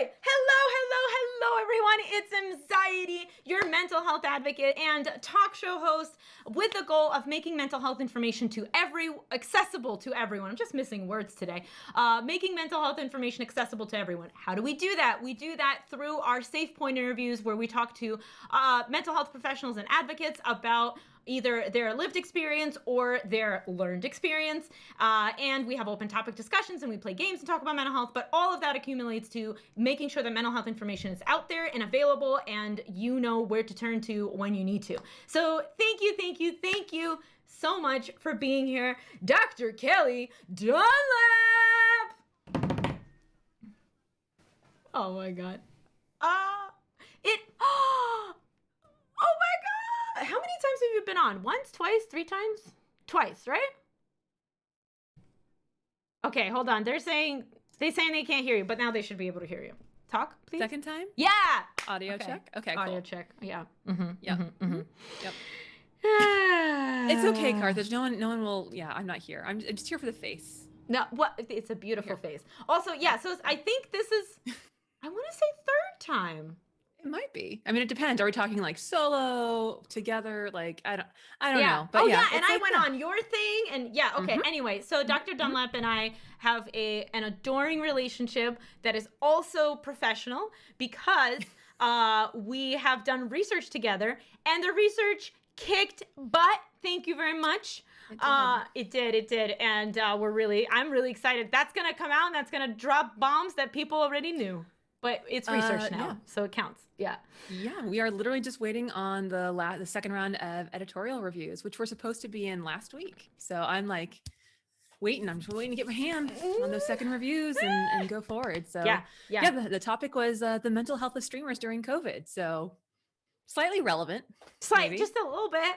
boy! Hello, everyone. It's Mxiety, your mental health advocate and talk show host with the goal of making mental health information accessible to everyone. I'm just missing words today. Making mental health information accessible to everyone. How do we do that? We do that through our Safe Point interviews where we talk to mental health professionals and advocates about either their lived experience or their learned experience. And we have open topic discussions and we play games and talk about mental health, but all of that accumulates to making sure that mental health information is out there and available and you know where to turn to when you need to. So thank you so much for being here, Dr. Kelli Dunlap. Oh my God. Oh my God. How many times have you been on? Once, twice, three times? Twice, right? Okay, hold on. They're saying they can't hear you, but now they should be able to hear you. Talk, please. Second time? Yeah. Audio check? Okay, cool. Audio check. Yeah. Yep. Yep. It's okay, Carthage. No one will. Yeah, I'm not here. I'm just here for the face. No, what? It's a beautiful face. Also, yeah. So I think this is, I want to say third time. It might be. I mean, it depends. Are we talking like solo, together? Like I don't know. But and I went on your thing, and yeah. Okay. Anyway, so Dr. Dunlap and I have an adoring relationship that is also professional because we have done research together, and the research kicked butt. Thank you very much. It did, and I'm really excited. That's gonna come out, and that's gonna drop bombs that people already knew. But it's research now, so it counts. Yeah. Yeah, we are literally just waiting on the second round of editorial reviews, which were supposed to be in last week. So I'm like waiting. I'm just waiting to get my hand on those second reviews and go forward. So yeah. The topic was the mental health of streamers during COVID. So slightly relevant. Just a little bit.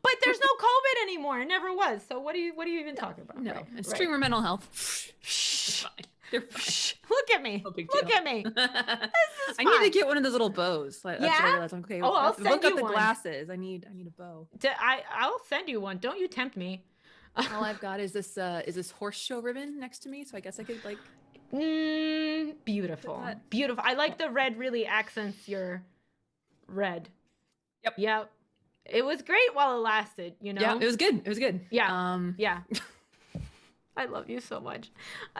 But there's no COVID anymore. It never was. So what are you even talking about? No, right. And streamer mental health. Shh. They're fine. Look at me. No big Look deal. at me. This is I fine. need to get one of those little bows. That's what I realized. Okay. I'll send look you up the one. glasses. I need a bow. I'll send you one. Don't you tempt me. All I've got is this horse show ribbon next to me, so I guess I could like. Beautiful. I like the red. Really accents your red. Yep. It was great while it lasted. You know. Yeah, it was good. Yeah. Yeah. I love you so much.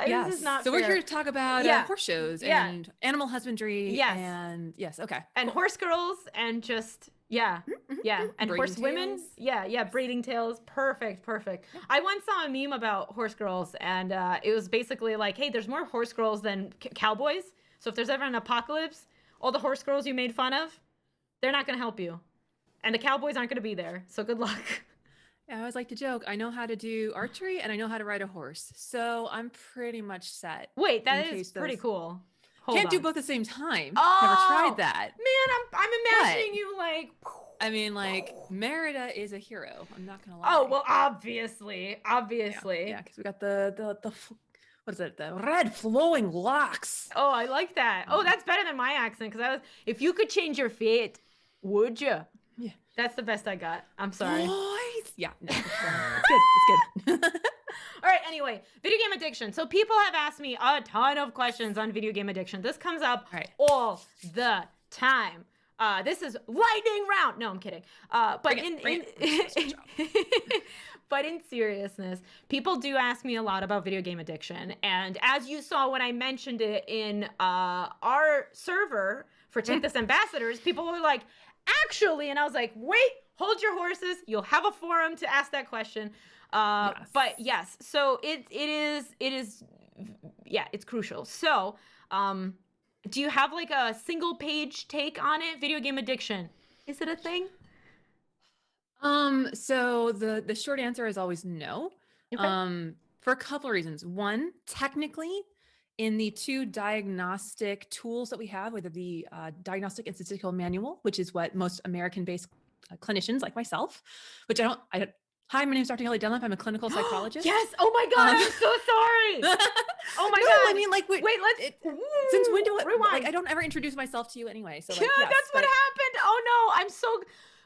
Yes. This is not so fair. We're here to talk about horse shows and animal husbandry. Yes. And yes. Okay. And horse girls and just, yeah. And braiding horse women. tails. Yeah. Braiding tails. Perfect. Yeah. I once saw a meme about horse girls and it was basically like, hey, there's more horse girls than cowboys. So if there's ever an apocalypse, all the horse girls you made fun of, they're not going to help you. And the cowboys aren't going to be there. So good luck. Yeah, I always like to joke. I know how to do archery and I know how to ride a horse. So I'm pretty much set. Wait, that is pretty cool. Can't do both at the same time. Oh, never tried that. Man, I'm imagining you like. I mean, like Merida is a hero. I'm not gonna lie. Oh well, obviously. Yeah, because we got the what is it? The red flowing locks. Oh, I like that. Oh, that's better than my accent because if you could change your fate, would you? Yeah. That's the best I got. I'm sorry. Yeah, no, it's good. All right, anyway, video game addiction. So people have asked me a ton of questions on video game addiction. This comes up all the time. This is lightning round. No, I'm kidding. But in seriousness, people do ask me a lot about video game addiction. And as you saw when I mentioned it in our server for Take This Ambassadors, people were like, actually, and I was like, wait, hold your horses. You'll have a forum to ask that question. But yes, so it is, it's crucial. So, do you have like a single page take on it? Video game addiction. Is it a thing? So the short answer is always no. Okay. For a couple of reasons. One, technically, in the two diagnostic tools that we have, whether the Diagnostic and Statistical Manual, which is what most American-based clinicians like myself, which hi, my name is Dr. Kelli Dunlap. I'm a clinical psychologist. Yes. Oh my God. I'm so sorry. Oh my God. I mean, like, wait, since when do rewind? Like, I don't ever introduce myself to you anyway. So, like, yeah, that's what happened. Oh no, I'm so.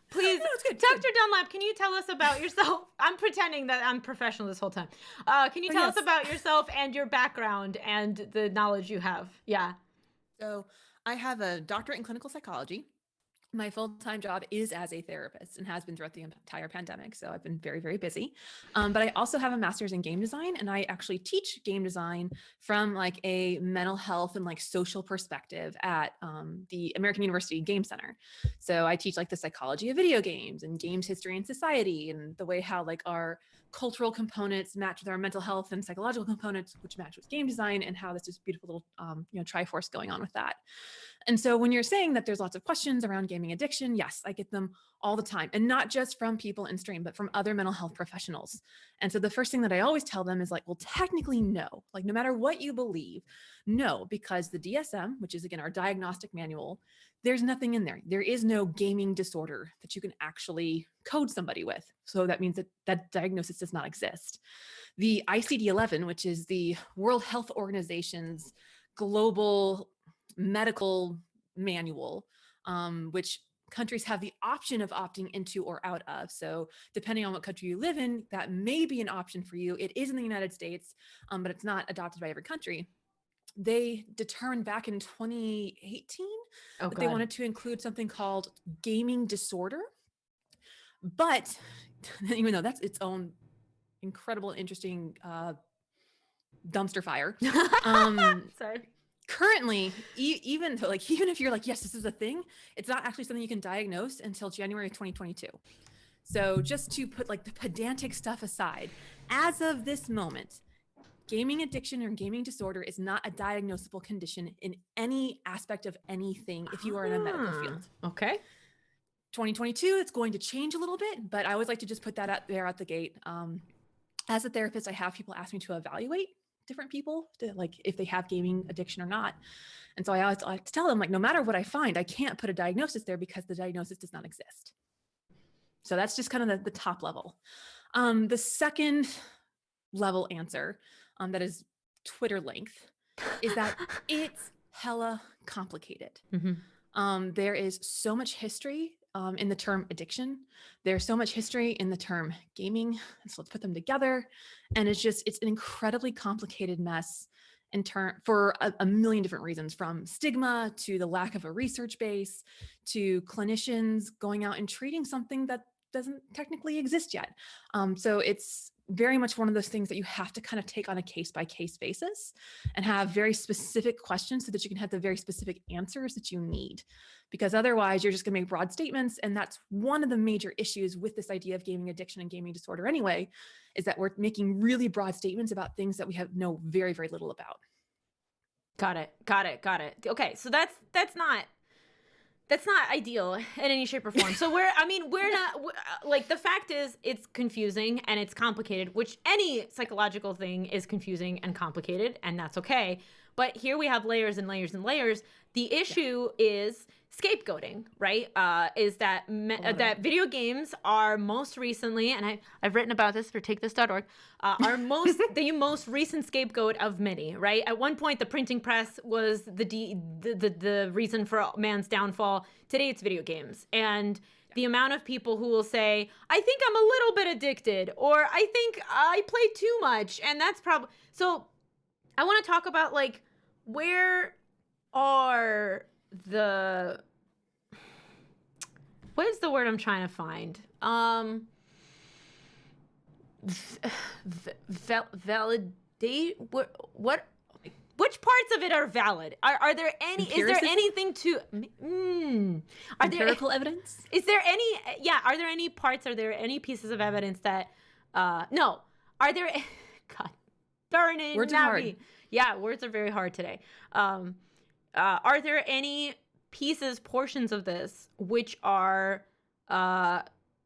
Please, no, it's good. Dr. Dunlap, can you tell us about yourself? I'm pretending that I'm professional this whole time. Can you tell us about yourself and your background and the knowledge you have? Yeah. So I have a doctorate in clinical psychology. My full-time job is as a therapist and has been throughout the entire pandemic. So I've been very, very busy. But I also have a master's in game design, and I actually teach game design from like a mental health and like social perspective at the American University Game Center. So I teach like the psychology of video games and games history and society, and the way how like our cultural components match with our mental health and psychological components, which match with game design, and how this is beautiful little triforce going on with that. And so when you're saying that there's lots of questions around gaming addiction, yes, I get them all the time. And not just from people in stream, but from other mental health professionals. And so the first thing that I always tell them is like, well, technically, no. Like, no matter what you believe, no, because the DSM, which is again our diagnostic manual, there's nothing in there. There is no gaming disorder that you can actually code somebody with. So that means that that diagnosis does not exist. The ICD-11, which is the World Health Organization's global medical manual, which countries have the option of opting into or out of. So depending on what country you live in, that may be an option for you. It is in the United States, but it's not adopted by every country. They determined back in 2018 that they wanted to include something called gaming disorder. But even though that's its own incredible, interesting dumpster fire. Sorry. Currently, even if you're like, yes, this is a thing, it's not actually something you can diagnose until January of 2022. So just to put like the pedantic stuff aside, as of this moment, gaming addiction or gaming disorder is not a diagnosable condition in any aspect of anything if you are in a medical field. Okay. 2022, it's going to change a little bit, but I always like to just put that out there at the gate. As a therapist, I have people ask me to evaluate different people to, like, if they have gaming addiction or not. And so I always like to tell them, like, no matter what I find, I can't put a diagnosis there because the diagnosis does not exist. So that's just kind of the top level. The second level answer that is Twitter length is that it's hella complicated. Mm-hmm. There is so much history in the term addiction. There's so much history in the term gaming. So let's put them together. And it's an incredibly complicated mess for a million different reasons, from stigma to the lack of a research base to clinicians going out and treating something that doesn't technically exist yet. So it's very much one of those things that you have to kind of take on a case by case basis and have very specific questions so that you can have the very specific answers that you need. Because otherwise you're just going to make broad statements. And that's one of the major issues with this idea of gaming addiction and gaming disorder anyway, is that we're making really broad statements about things that we know very, very little about. Got it. Okay. So that's not ideal in any shape or form. So we're not, like, the fact is it's confusing and it's complicated, which any psychological thing is confusing and complicated, and that's okay. But here we have layers and layers and layers. The issue is scapegoating, right? Is that that video games are most recently, and I've written about this for takethis.org, are the most recent scapegoat of many, right? At one point, the printing press was the reason for man's downfall. Today, it's video games. And the amount of people who will say, I think I'm a little bit addicted, or I think I play too much, and that's probably... So I want to talk about, like, where are the... What is the word I'm trying to find? Validate? What? Which parts of it are valid? Are there any? Empiricism? Is there anything to? Are empirical evidence? Is there any? Yeah. Are there any parts? Are there any pieces of evidence that? No. Are there? God, darn it! Words are hard. Yeah, words are very hard today. Are there any portions of this which are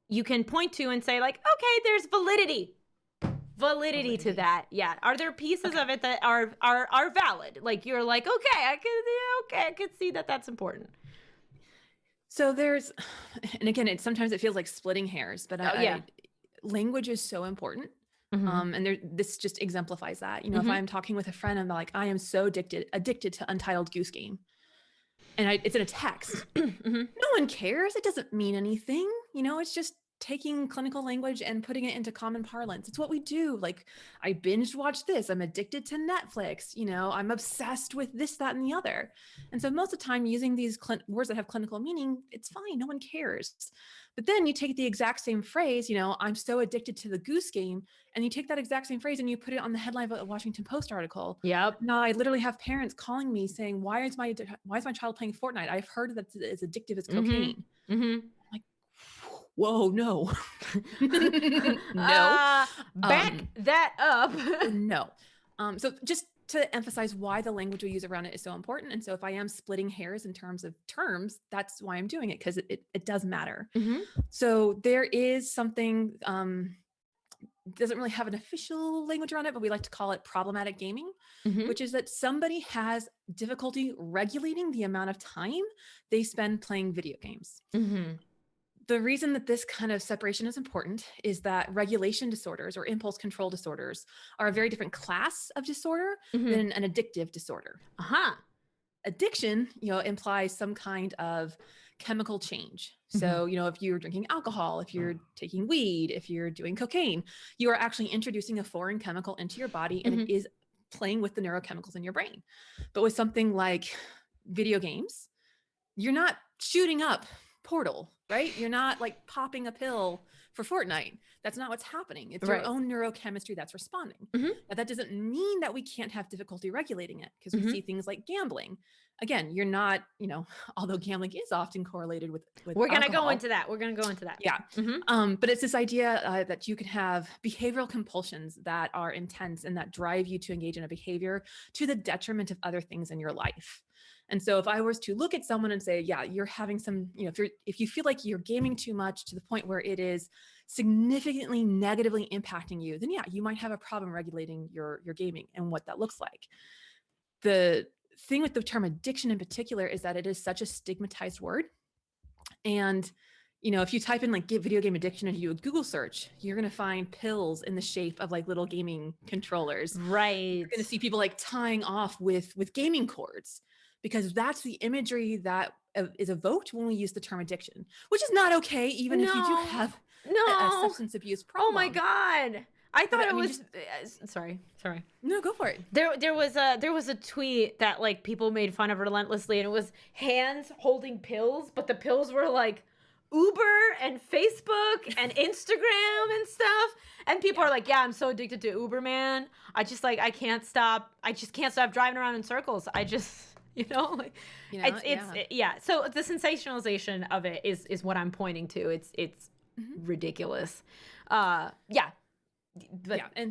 you can point to and say, like, okay, there's validity to that? Yeah. Are there pieces of it that are valid? Like, you're like, okay, I could see that that's important. So there's, and again, sometimes it feels like splitting hairs, but language is so important. Mm-hmm. And this just exemplifies that. If I'm talking with a friend, I'm like, I am so addicted to Untitled Goose Game. And it's in a text. Mm-hmm. No one cares. It doesn't mean anything. It's just taking clinical language and putting it into common parlance. It's what we do. Like, I binge watch this. I'm addicted to Netflix. I'm obsessed with this, that, and the other. And so most of the time using these words that have clinical meaning, it's fine. No one cares. But then you take the exact same phrase, I'm so addicted to the Goose Game. And you take that exact same phrase and you put it on the headline of a Washington Post article. Yep. Now I literally have parents calling me saying, why is my child playing Fortnite? I've heard that it's addictive as cocaine. Like, whoa, no. No. Back that up. No. So just to emphasize why the language we use around it is so important. And so if I am splitting hairs in terms of terms, that's why I'm doing it, because it does matter. So there is something, doesn't really have an official language around it, but we like to call it problematic gaming, which is that somebody has difficulty regulating the amount of time they spend playing video games. The reason that this kind of separation is important is that regulation disorders or impulse control disorders are a very different class of disorder than an addictive disorder. Addiction, implies some kind of chemical change. So, if you're drinking alcohol, if you're taking weed, if you're doing cocaine, you are actually introducing a foreign chemical into your body, and it is playing with the neurochemicals in your brain. But with something like video games, you're not shooting up Portal, right? You're not like popping a pill for Fortnite. That's not what's happening. It's your own neurochemistry that's responding. Now, that doesn't mean that we can't have difficulty regulating it, because we see things like gambling. Again, you're not, although gambling is often correlated with We're going to alcohol. go into that. We're going to go into that. Yeah. But it's this idea that you can have behavioral compulsions that are intense and that drive you to engage in a behavior to the detriment of other things in your life. And so if I was to look at someone and say, yeah, you're having some, if you feel like you're gaming too much to the point where it is significantly negatively impacting you, then yeah, you might have a problem regulating your gaming and what that looks like. The thing with the term addiction in particular is that it is such a stigmatized word. And, if you type in like video game addiction and you do a Google search, you're going to find pills in the shape of like little gaming controllers. Right. You're going to see people like tying off with gaming cords, because that's the imagery that is evoked when we use the term addiction, which is not okay, even if you do have a substance abuse problem. Oh my God. I thought it was sorry. No, go for it. There was a tweet that like people made fun of relentlessly, and it was hands holding pills, but the pills were like Uber and Facebook and Instagram and stuff. And people are like, yeah, I'm so addicted to Uber, man. I just can't stop driving around in circles. So the sensationalization of it is what I'm pointing to. It's ridiculous. And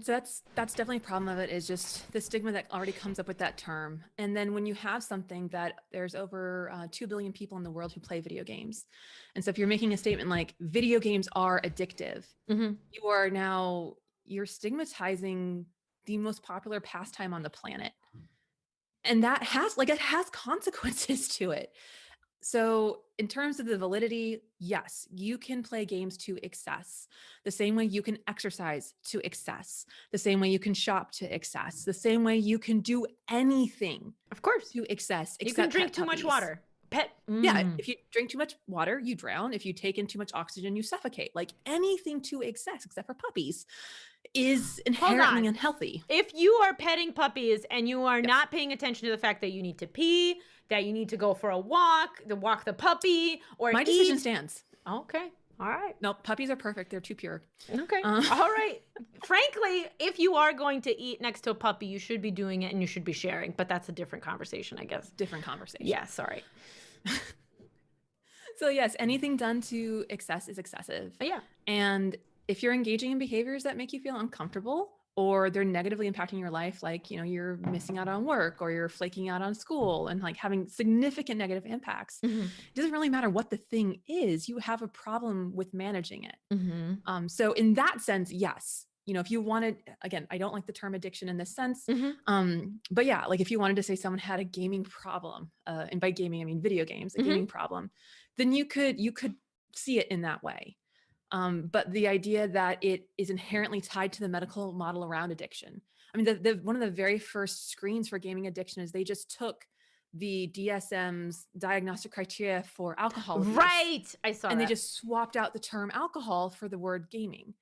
so that's definitely a problem of it, is just the stigma that already comes up with that term. And then when you have something that there's over 2 billion people in the world who play video games. And so if you're making a statement like video games are addictive, you're stigmatizing the most popular pastime on the planet. And that has consequences to it. So in terms of the validity, yes, you can play games to excess, the same way you can exercise to excess, the same way you can shop to excess, the same way you can do anything, of course, to excess. You can drink too much water. Yeah, if you drink too much water, you drown. If you take in too much oxygen, you suffocate. Like anything to excess, except for puppies, is inherently unhealthy. If you are petting puppies and you are not paying attention to the fact that you need to pee, that you need to go for a walk, to walk the puppy, or my decision stands. Okay. All right. No, puppies are perfect. They're too pure. Okay. All right. Frankly, if you are going to eat next to a puppy, you should be doing it and you should be sharing. But that's a different conversation, I guess. Different conversation. Yeah, sorry. So yes, anything done to excess is excessive. Yeah. And if you're engaging in behaviors that make you feel uncomfortable, or they're negatively impacting your life, like, you're missing out on work, or you're flaking out on school and like having significant negative impacts, it doesn't really matter what the thing is, you have a problem with managing it. So in that sense, yes, if you wanted, again, I don't like the term addiction in this sense. But yeah, like if you wanted to say someone had a gaming problem, and by gaming, I mean video games, a gaming problem, then you could see it in that way. But the idea that it is inherently tied to the medical model around addiction. I mean, one of the very first screens for gaming addiction is they just took the DSM's diagnostic criteria for alcohol abuse. Right. I saw And that. they just swapped out the term alcohol for the word gaming.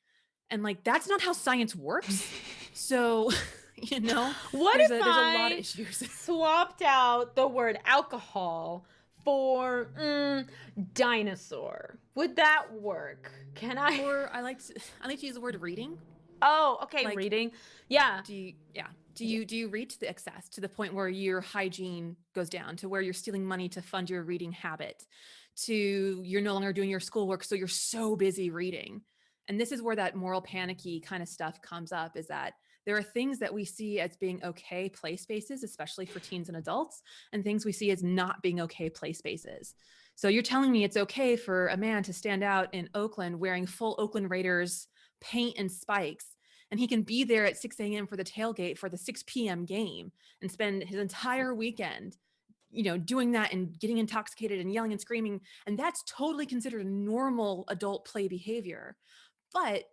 And like, that's not how science works. So, you know, What there's if a lot I of issues. swapped out the word alcohol for dinosaur? Would that work? Can I? Or I like to use the word reading. Oh, okay, Like, reading. Yeah. Do you read to the excess, to the point where your hygiene goes down, to where you're stealing money to fund your reading habit, to you're no longer doing your schoolwork, so you're so busy reading? And this is where that moral panicky kind of stuff comes up, is that there are things that we see as being okay play spaces, especially for teens and adults, and things we see as not being okay play spaces. So you're telling me it's okay for a man to stand out in Oakland wearing full Oakland Raiders paint and spikes, and he can be there at 6 a.m. for the tailgate for the 6 p.m. game and spend his entire weekend, you know, doing that and getting intoxicated and yelling and screaming. And that's totally considered normal adult play behavior. But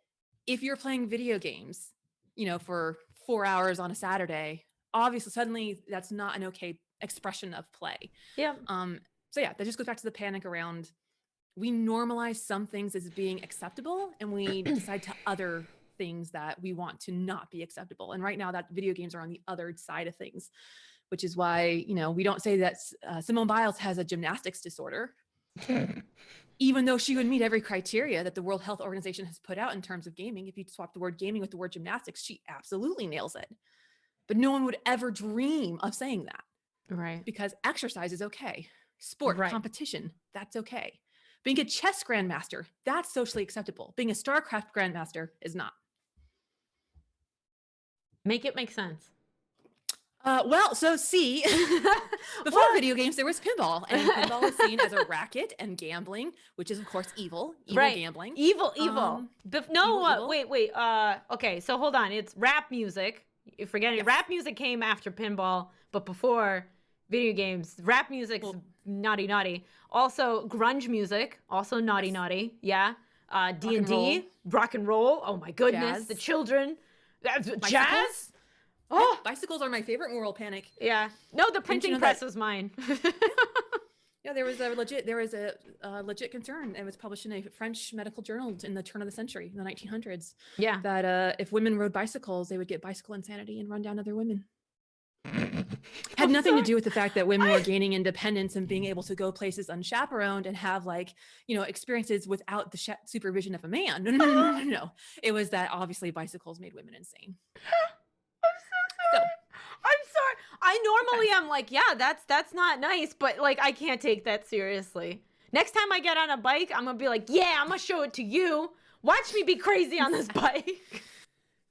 if you're playing video games, you know, for 4 hours on a Saturday, obviously suddenly that's not an okay expression of play. Yeah. So yeah, that just goes back to the panic around, we normalize some things as being acceptable and we decide to other things that we want to not be acceptable. And right now that video games are on the other side of things, which is why, you know, we don't say that Simone Biles has a gymnastics disorder, even though she would meet every criteria that the World Health Organization has put out in terms of gaming. If you swap the word gaming with the word gymnastics, she absolutely nails it. But no one would ever dream of saying that. Right. Because exercise is okay. Sport, Right. competition, that's okay. Being a chess grandmaster, that's socially acceptable. Being a StarCraft grandmaster is not. Make it make sense. Well, so see, before video games, there was pinball, and pinball is seen as a racket and gambling, which is of course evil Right. gambling. Evil. Evil. Wait. Okay, so hold on. It's rap music. You're forgetting. Yes. Rap music came after pinball, but before video games. Rap music's naughty, naughty. Also, grunge music, also naughty, naughty. Yeah. D&D, rock and roll. Oh my goodness. Jazz. The children. Bicycles? Jazz? Oh, Bicycles are my favorite moral panic. yeah. No, the printing know press that- was mine. Yeah, there was a legit concern. It was published in a French medical journal in the turn of the century, in the 1900s. Yeah. That if women rode bicycles, they would get bicycle insanity and run down other women. Had nothing to do with the fact that women were gaining independence and being able to go places unchaperoned and have, like, you know, experiences without the supervision of a man. No. It was that obviously bicycles made women insane. I'm sorry. I normally am like, yeah, that's not nice, but like I can't take that seriously. Next time I get on a bike, I'm gonna be like, yeah, I'm gonna show it to you. Watch me be crazy on this bike.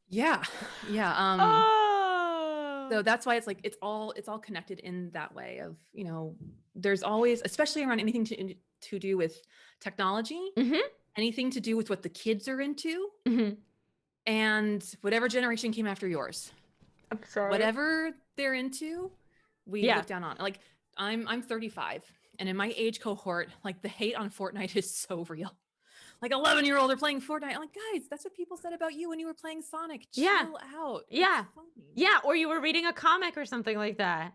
Yeah. Oh. So that's why it's like it's all connected in that way of, you know, there's always, especially around anything to do with technology, anything to do with what the kids are into, and whatever generation came after yours. I'm sorry. Whatever they're into, we look down on. Like I'm 35, and in my age cohort, like the hate on Fortnite is so real. Like 11-year-old are playing Fortnite. I'm like, guys, that's what people said about you when you were playing Sonic. Chill out. Yeah. It's fine. Yeah, or you were reading a comic or something like that.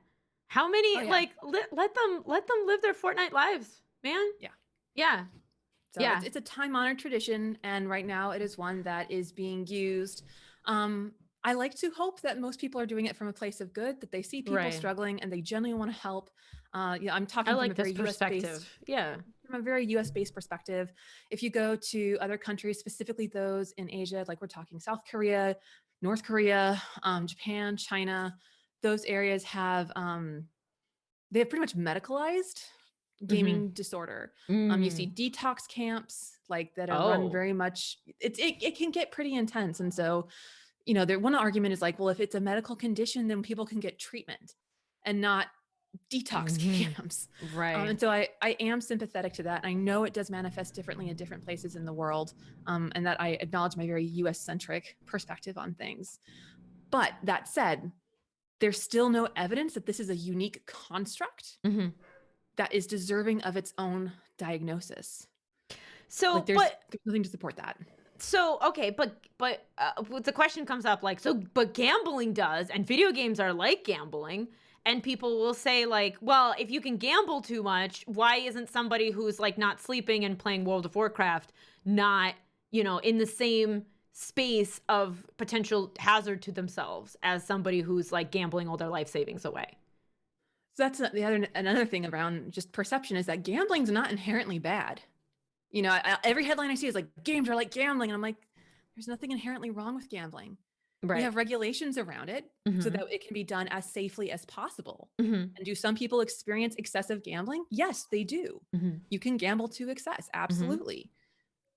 How many like let them live their Fortnite lives, man? Yeah. So it's a time-honored tradition, and right now it is one that is being used. I like to hope that most people are doing it from a place of good, that they see people struggling and they genuinely want to help. I'm talking from a very perspective. From a very US-based perspective. If you go to other countries, specifically those in Asia, like we're talking South Korea, North Korea, Japan, China, those areas have they have pretty much medicalized gaming disorder. You see detox camps like that are run very much. It can get pretty intense, and so, you know, one argument is like, well, if it's a medical condition, then people can get treatment and not detox camps. Right. And so I am sympathetic to that. I know it does manifest differently in different places in the world, and that I acknowledge my very US-centric perspective on things. But that said, there's still no evidence that this is a unique construct that is deserving of its own diagnosis. So, like, there's nothing to support that. So, okay, but the question comes up like, so, but gambling does, and video games are like gambling, And people will say like, well, if you can gamble too much, why isn't somebody who's like not sleeping and playing World of Warcraft not, in the same space of potential hazard to themselves as somebody who's like gambling all their life savings away? So that's another thing around just perception is that gambling's not inherently bad. Every headline I see is like, games are like gambling. And I'm like, there's nothing inherently wrong with gambling. Right. We have regulations around it so Mhm. that it can be done as safely as possible. Mhm. And do some people experience excessive gambling? Yes, they do. Mhm. You can gamble to excess, Mm-hmm. absolutely.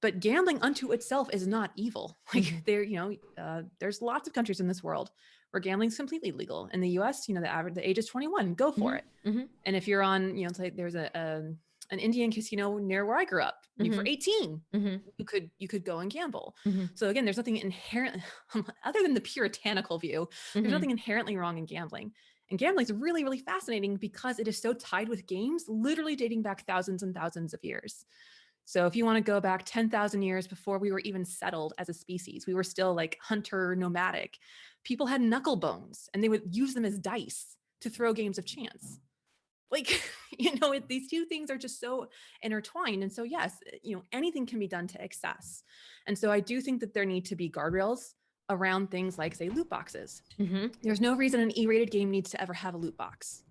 But gambling unto itself is not evil. Like there's lots of countries in this world where gambling is completely legal. In the US, the age is 21, go for it. Mhm. And if you're on, it's like there's an Indian casino near where I grew up. For 18, Mhm. you could go and gamble. Mhm. So again, there's nothing inherent other than the puritanical view. There's Mhm. nothing inherently wrong in gambling. And gambling is really, really fascinating because it is so tied with games, literally dating back thousands and thousands of years. So if you want to go back 10,000 years before we were even settled as a species, we were still like hunter nomadic. People had knuckle bones and they would use them as dice to throw games of chance. Like, these two things are just so intertwined. And so, yes, anything can be done to excess. And so I do think that there need to be guardrails around things like, say, loot boxes. There's no reason an E-rated game needs to ever have a loot box.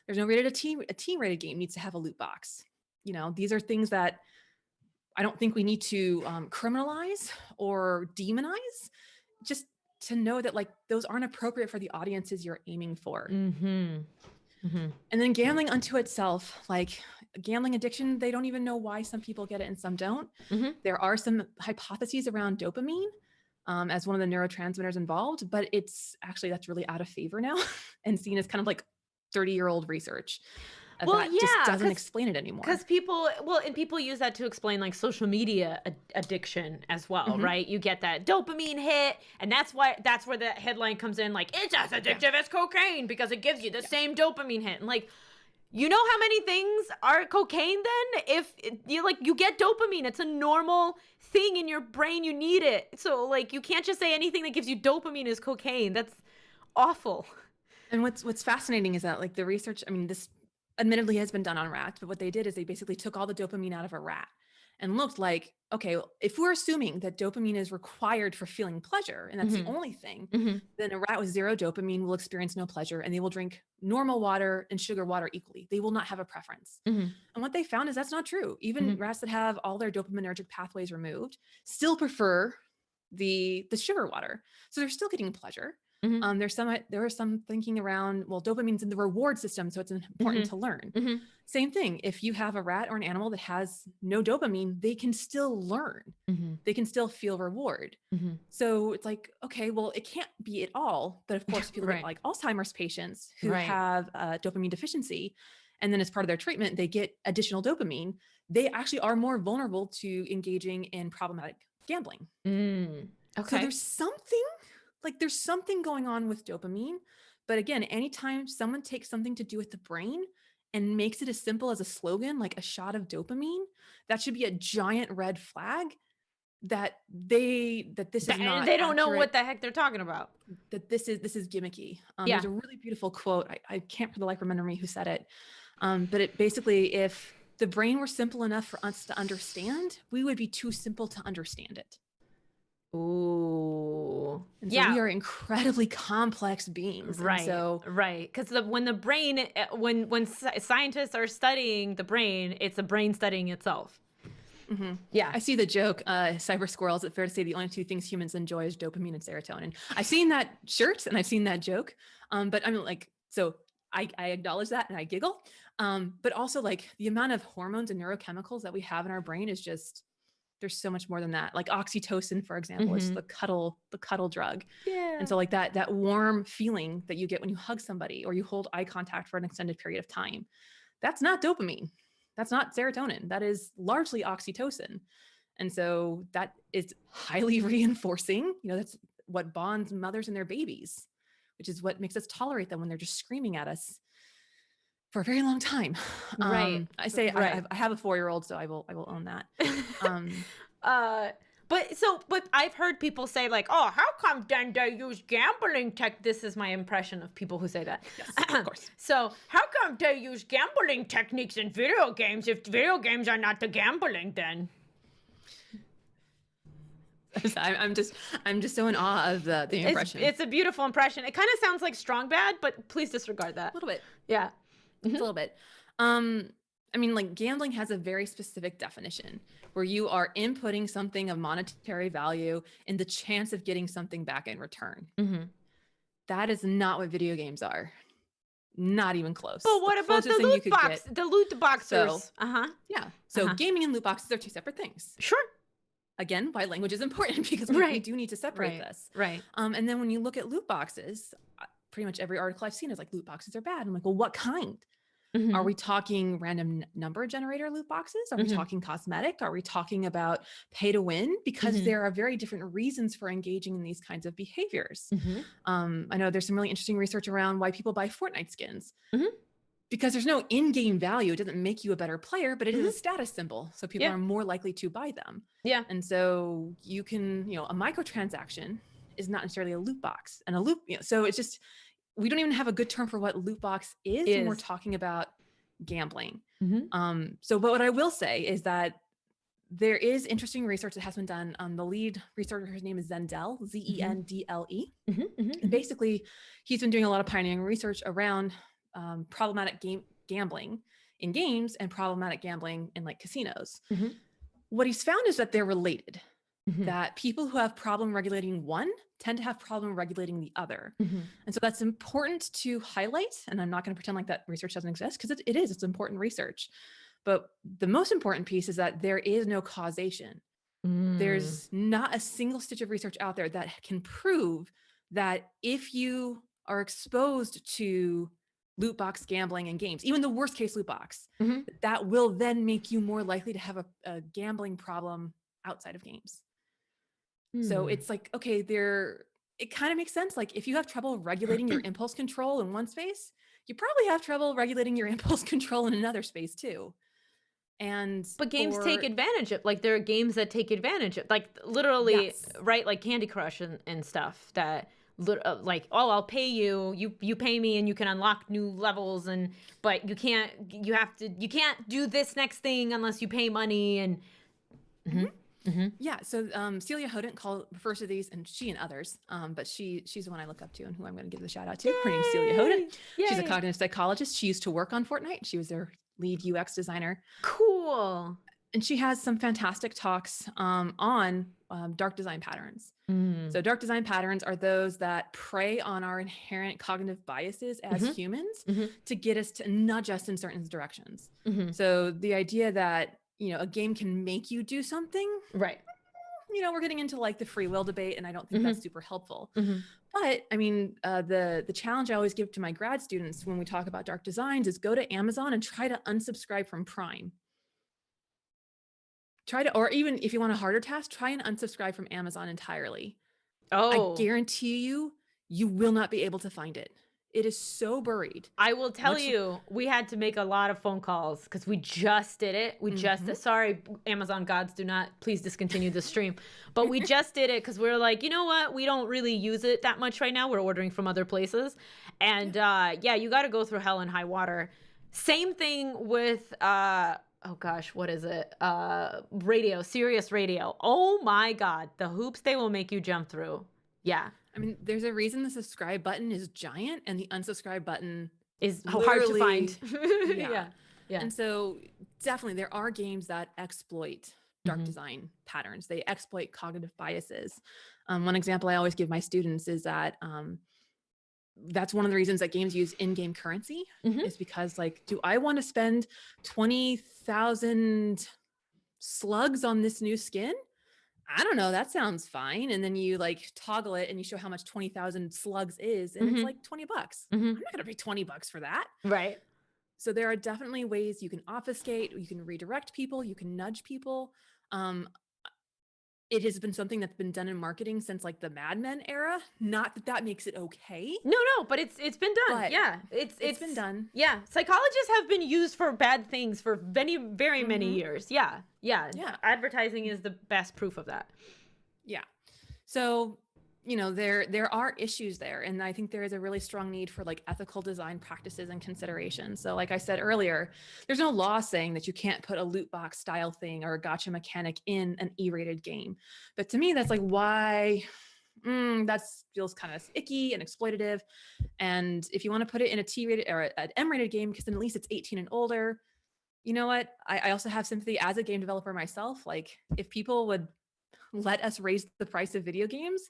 There's no reason a T-rated game needs to have a loot box. These are things that I don't think we need to criminalize or demonize, just to know that like those aren't appropriate for the audiences you're aiming for. And then gambling unto itself, like gambling addiction, they don't even know why some people get it and some don't. There are some hypotheses around dopamine as one of the neurotransmitters involved, but that's really out of favor now and seen as kind of like 30-year-old research. Just doesn't explain it anymore. Because people use that to explain like social media addiction as well, right? You get that dopamine hit, and that's where the headline comes in, like it's as addictive as cocaine because it gives you the same dopamine hit. And like, how many things are cocaine then? If you get dopamine, it's a normal thing in your brain. You need it. So like, you can't just say anything that gives you dopamine is cocaine. That's awful. And what's fascinating is that like the research, this admittedly has been done on rats, but what they did is they basically took all the dopamine out of a rat and looked like, okay, well, if we're assuming that dopamine is required for feeling pleasure, and that's the only thing, then a rat with zero dopamine will experience no pleasure, and they will drink normal water and sugar water equally. They will not have a preference. And what they found is that's not true. Even rats that have all their dopaminergic pathways removed still prefer the sugar water. So they're still getting pleasure. There was some thinking around, well, dopamine's in the reward system, so it's important to learn. Same thing. If you have a rat or an animal that has no dopamine, they can still learn. They can still feel reward. So it's like, okay, well, it can't be it all. But of course, people like Alzheimer's patients who have dopamine deficiency, and then as part of their treatment, they get additional dopamine. They actually are more vulnerable to engaging in problematic gambling. Okay. So there's something going on with dopamine. But again, anytime someone takes something to do with the brain and makes it as simple as a slogan, like a shot of dopamine, that should be a giant red flag that this is not they don't know accurate, what the heck they're talking about. that this is gimmicky. There's a really beautiful quote. I can't for the life remember me who said it. But it basically, if the brain were simple enough for us to understand, we would be too simple to understand it. Ooh. And so we are incredibly complex beings. Right. Because when the brain, when scientists are studying the brain, it's the brain studying itself. Yeah. I see the joke, cyber squirrel. Is it fair to say the only two things humans enjoy is dopamine and serotonin? I've seen that shirt and I've seen that joke. But I'm like, so I acknowledge that and I giggle. But also like the amount of hormones and neurochemicals that we have in our brain is just, there's so much more than that. Like oxytocin, for example, is the cuddle drug. Yeah. And so like that warm feeling that you get when you hug somebody or you hold eye contact for an extended period of time, that's not dopamine. That's not serotonin. That is largely oxytocin. And so that is highly reinforcing. That's what bonds mothers and their babies, which is what makes us tolerate them when they're just screaming at us for a very long time. I say I have a 4-year-old, so I will own that. But I've heard people say like, oh, how come then they use gambling tech? This is my impression of people who say that. Yes, of course. So how come they use gambling techniques in video games if video games are not the gambling then? I'm just so in awe of the impression. It's a beautiful impression. It kind of sounds like strong bad, but please disregard that. A little bit. Yeah. It's a little bit. I mean, like gambling has a very specific definition where you are inputting something of monetary value in the chance of getting something back in return. That is not what video games are. Not even close. But what about the loot box? The loot boxers. So, yeah. So gaming and loot boxes are two separate things. Sure. Again, why language is important because we do need to separate this. Right. And then when you look at loot boxes, pretty much every article I've seen is like loot boxes are bad. I'm like, well, what kind? Are we talking random number generator loot boxes? Are we talking cosmetic? Are we talking about pay to win? Because there are very different reasons for engaging in these kinds of behaviors. I know there's some really interesting research around why people buy Fortnite skins. Because there's no in-game value. It doesn't make you a better player, but it is a status symbol. So people are more likely to buy them. Yeah. And so you can, a microtransaction is not necessarily a loot box. And a loot, so it's just, we don't even have a good term for what loot box is when we're talking about gambling. So, but what I will say is that there is interesting research that has been done. The lead researcher, his name is Zendel, Zendle. And basically, he's been doing a lot of pioneering research around problematic gambling in games and problematic gambling in like casinos. What he's found is that they're related. That people who have problem regulating one tend to have problem regulating the other. And so that's important to highlight. And I'm not going to pretend like that research doesn't exist because it's important research. But the most important piece is that there is no causation. There's not a single stitch of research out there that can prove that if you are exposed to loot box gambling in games, even the worst case loot box, that will then make you more likely to have a gambling problem outside of games. So it's like, okay, it kind of makes sense. Like if you have trouble regulating your impulse control in one space, you probably have trouble regulating your impulse control in another space too. But games take advantage of, like there are games that take advantage of, like literally, right? Like Candy Crush and stuff that like, oh, I'll pay you, you pay me and you can unlock new levels but you can't do this next thing unless you pay money and yeah. So Celia Hodent refers to these, and she and others, but she's the one I look up to and who I'm going to give the shout out to. Yay! Her name's Celia Hodent. She's a cognitive psychologist. She used to work on Fortnite. She was their lead UX designer. Cool. And she has some fantastic talks on dark design patterns. So dark design patterns are those that prey on our inherent cognitive biases as humans to get us to nudge us in certain directions. So the idea that a game can make you do something, right? We're getting into like the free will debate, and I don't think that's super helpful. But I mean, the challenge I always give to my grad students when we talk about dark designs is go to Amazon and try to unsubscribe from Prime. Or even if you want a harder task, try and unsubscribe from Amazon entirely. I guarantee you will not be able to find it. It is so buried. I will tell you, we had to make a lot of phone calls because we just did it. We just, sorry, Amazon gods, please discontinue the stream. But we just did it because we were like, you know what? We don't really use it that much right now. We're ordering from other places. And you got to go through hell and high water. Same thing with, oh gosh, what is it? Sirius Radio. Oh my God. The hoops they will make you jump through. Yeah. I mean, there's a reason the subscribe button is giant and the unsubscribe button is hard to find. Yeah. And so definitely there are games that exploit dark design patterns. They exploit cognitive biases. One example I always give my students is that that's one of the reasons that games use in-game currency is because like, do I want to spend 20,000 slugs on this new skin? I don't know, that sounds fine. And then you like toggle it and you show how much 20,000 slugs is, and it's like $20. I'm not gonna pay $20 for that. Right. So there are definitely ways you can obfuscate, you can redirect people, you can nudge people. It has been something that's been done in marketing since like the Mad Men era. Not that makes it okay. No, but it's been done. Yeah, it's been done. Yeah, psychologists have been used for bad things for very many years. Yeah. Advertising is the best proof of that. Yeah. So, there are issues there. And I think there is a really strong need for like ethical design practices and considerations. So like I said earlier, there's no law saying that you can't put a loot box style thing or a gotcha mechanic in an E-rated game. But to me, that's like, why? That feels kind of icky and exploitative. And if you want to put it in a T-rated or an M-rated game, because then at least it's 18 and older, you know what? I also have sympathy as a game developer myself. Like if people would let us raise the price of video games,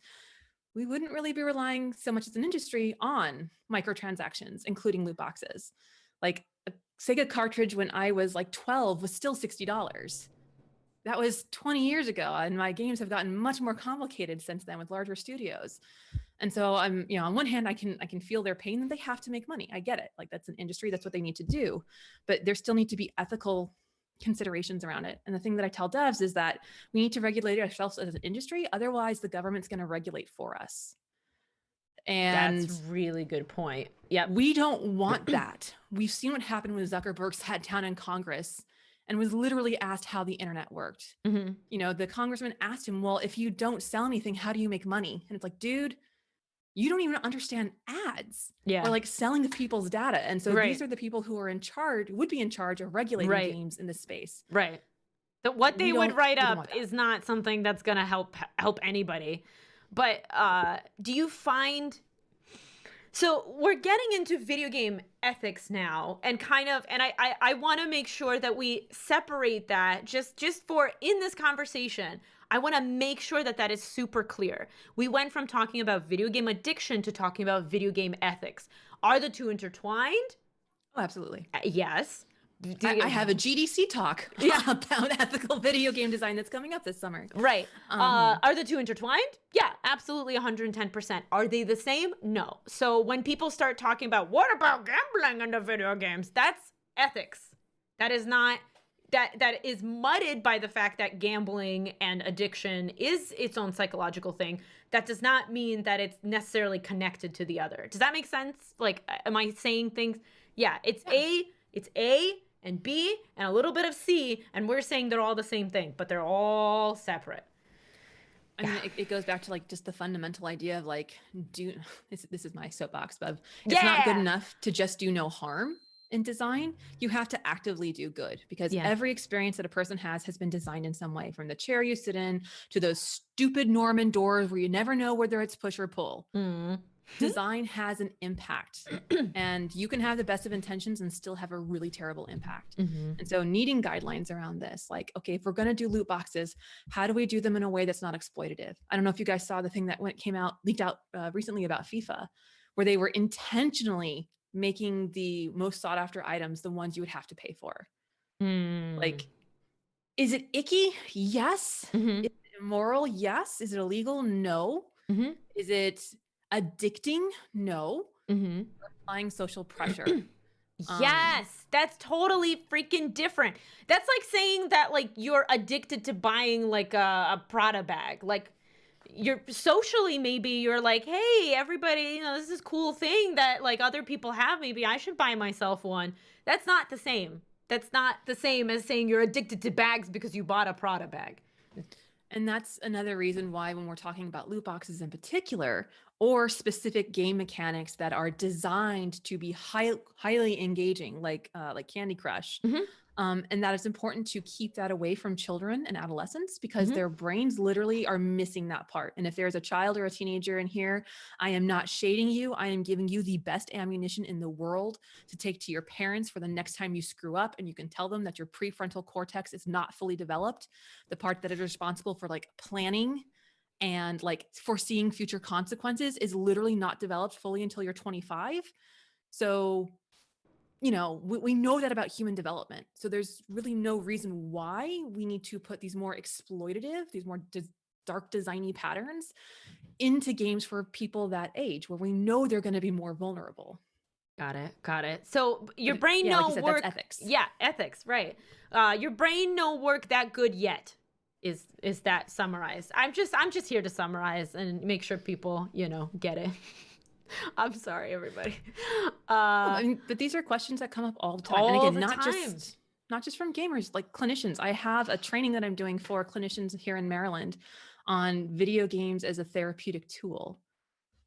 we wouldn't really be relying so much as an industry on microtransactions, including loot boxes. Like a Sega cartridge when I was like 12 was still $60. That was 20 years ago, and my games have gotten much more complicated since then with larger studios. And so I'm, on one hand, I can feel their pain that they have to make money. I get it. Like that's an industry, that's what they need to do. But there still need to be ethical considerations around it. And the thing that I tell devs is that we need to regulate ourselves as an industry. Otherwise, the government's going to regulate for us. And that's a really good point. Yeah, we don't want that. We've seen what happened when Zuckerberg sat down in Congress and was literally asked how the internet worked. The congressman asked him, well, if you don't sell anything, how do you make money? And it's like, dude, you don't even understand ads or like selling people's data. And so these are the people who are would be in charge of regulating games in this space. Right. That what they would write up is not something that's going to help anybody. But do you find, so we're getting into video game ethics now and I want to make sure that we separate that just for in this conversation. I want to make sure that is super clear. We went from talking about video game addiction to talking about video game ethics. Are the two intertwined? Oh, absolutely. Yes. I have a GDC talk about ethical video game design that's coming up this summer. Right. Are the two intertwined? Yeah, absolutely 110%. Are they the same? No. So when people start talking about what about gambling in the video games, that's ethics. That is not... That is mudded by the fact that gambling and addiction is its own psychological thing. That does not mean that it's necessarily connected to the other. Does that make sense? Like, am I saying things? Yeah, it's A and B and a little bit of C, and we're saying they're all the same thing, but they're all separate. I mean, it goes back to like just the fundamental idea of like, this is my soapbox, but it's not good enough to just do no harm. In design, you have to actively do good because every experience that a person has been designed in some way, from the chair you sit in to those stupid Norman doors where you never know whether it's push or pull. Design has an impact and you can have the best of intentions and still have a really terrible impact. And so needing guidelines around this, like, okay, if we're going to do loot boxes, how do we do them in a way that's not exploitative? I don't know if you guys saw the thing that leaked out recently about FIFA, where they were intentionally making the most sought after items the ones you would have to pay for. Like, is it icky? Yes. Is it immoral? Yes. Is it illegal? No. Is it addicting? No. Applying social pressure. Yes, that's totally freaking different. That's like saying that like you're addicted to buying like a Prada bag. Like, you're socially, maybe you're like, hey, everybody, this is a cool thing that like other people have. Maybe I should buy myself one. That's not the same. That's not the same as saying you're addicted to bags because you bought a Prada bag. And that's another reason why when we're talking about loot boxes in particular, or specific game mechanics that are designed to be highly engaging, like Candy Crush, and that it's important to keep that away from children and adolescents because their brains literally are missing that part. And if there's a child or a teenager in here, I am not shading you. I am giving you the best ammunition in the world to take to your parents for the next time you screw up, and you can tell them that your prefrontal cortex is not fully developed. The part that is responsible for like planning and like foreseeing future consequences is literally not developed fully until you're 25. So we know that about human development. So there's really no reason why we need to put these more exploitative, these more dark designy patterns into games for people that age where we know they're going to be more vulnerable. Got it. So your brain no like work. That's ethics. Yeah, ethics, right. Your brain no work that good yet. Is that summarized? I'm just here to summarize and make sure people, get it. I'm sorry, everybody. But these are questions that come up all the time. And again, not just from gamers, like clinicians. I have a training that I'm doing for clinicians here in Maryland on video games as a therapeutic tool,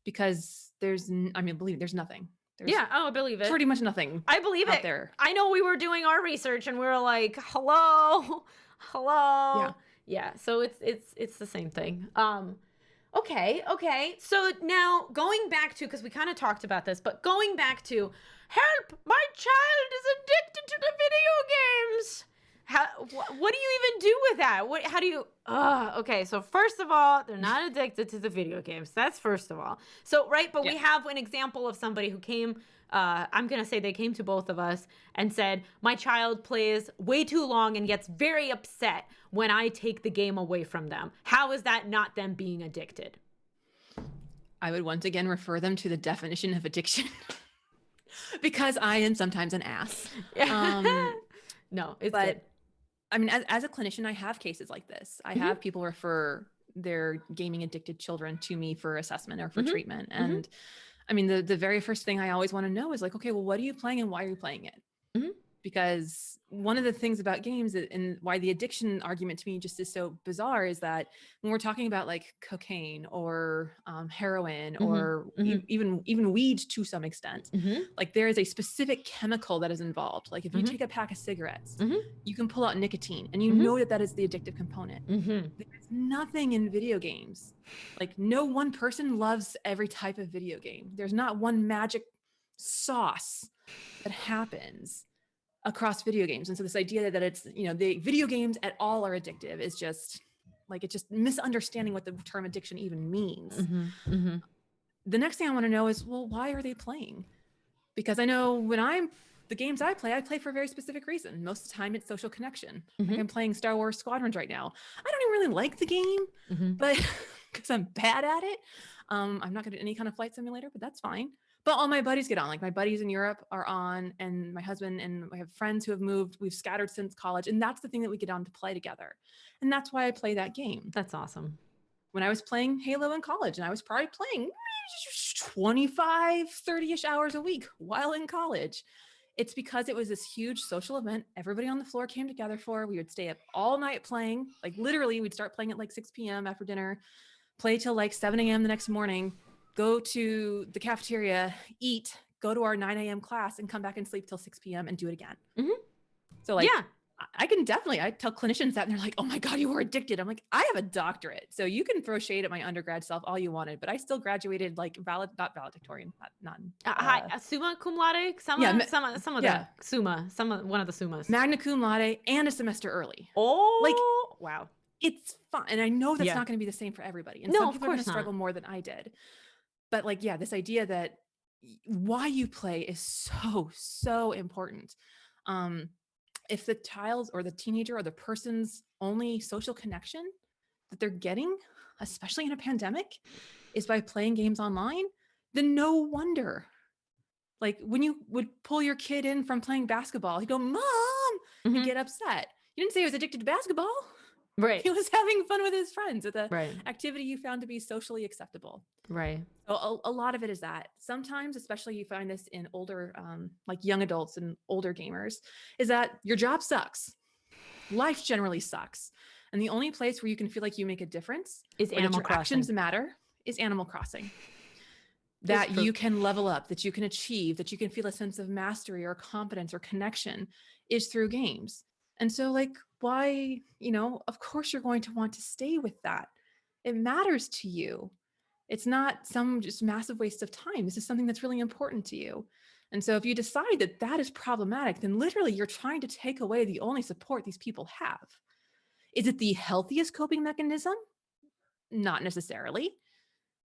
because believe there's nothing. There's Yeah. Oh, I believe it. pretty much nothing I believe out it. there. I know we were doing our research and we were like, hello, hello. Yeah. Yeah. So it's the same thing. Okay. So now going back to, because we kind of talked about this, but going back to, help, my child is addicted to the video games. What do you even do with that? How do you, okay. So first of all, they're not addicted to the video games. That's first of all. So, right. But we have an example of somebody who came, I'm going to say they came to both of us and said, my child plays way too long and gets very upset when I take the game away from them. How is that not them being addicted? I would once again refer them to the definition of addiction because I am sometimes an ass. No, it's but good. I mean, as a clinician, I have cases like this. I have people refer their gaming addicted children to me for assessment or for treatment. And I mean, the very first thing I always want to know is like, okay, well, what are you playing and why are you playing it? Because one of the things about games and why the addiction argument to me just is so bizarre is that when we're talking about like cocaine or heroin or even weed to some extent, like there is a specific chemical that is involved. Like if you take a pack of cigarettes, you can pull out nicotine and you know that is the addictive component. There's nothing in video games. Like no one person loves every type of video game. There's not one magic sauce that happens across video games. And so this idea that it's, the video games at all are addictive is just like, it's just misunderstanding what the term addiction even means. The next thing I want to know is, well, why are they playing? Because I know the games I play for a very specific reason. Most of the time it's social connection. Like I'm playing Star Wars Squadrons right now. I don't even really like the game, but because I'm bad at it. I'm not going to do any kind of flight simulator, but that's fine. But all my buddies get on. Like my buddies in Europe are on, and my husband and I have friends who have moved. We've scattered since college. And that's the thing that we get on to play together. And that's why I play that game. That's awesome. When I was playing Halo in college, and I was probably playing 25, 30-ish hours a week while in college. It's because it was this huge social event. Everybody on the floor came together for. We would stay up all night playing. Like literally, we'd start playing at like 6 p.m. after dinner, play till like 7 a.m. the next morning, go to the cafeteria, eat, go to our 9 a.m. class and come back and sleep till 6 p.m. and do it again. So like, I tell clinicians that and they're like, oh my God, you were addicted. I'm like, I have a doctorate. So you can throw shade at my undergrad self all you wanted, but I still graduated like not valedictorian, summa cum laude, some of the summa, one of the summas. Magna cum laude and a semester early. Oh, like, wow. It's fun. And I know that's not going to be the same for everybody. And some people are going to struggle more than I did. But like, this idea that why you play is so important. If the child or the teenager or the person's only social connection that they're getting, especially in a pandemic, is by playing games online, then no wonder. Like when you would pull your kid in from playing basketball, he'd go, Mom, and get upset. You didn't say he was addicted to basketball. Right. He was having fun with his friends with the activity you found to be socially acceptable. Right. So a lot of it is that. Sometimes, especially you find this in older, like young adults and older gamers, is that your job sucks. Life generally sucks. And the only place where you can feel like you make a difference is Animal Crossing. Actions matter is Animal Crossing. That you can level up, that you can achieve, that you can feel a sense of mastery or competence or connection is through games. And so like, why, of course you're going to want to stay with that. It matters to you. It's not some just massive waste of time. This is something that's really important to you. And so if you decide that that is problematic, then literally you're trying to take away the only support these people have. Is it the healthiest coping mechanism? Not necessarily,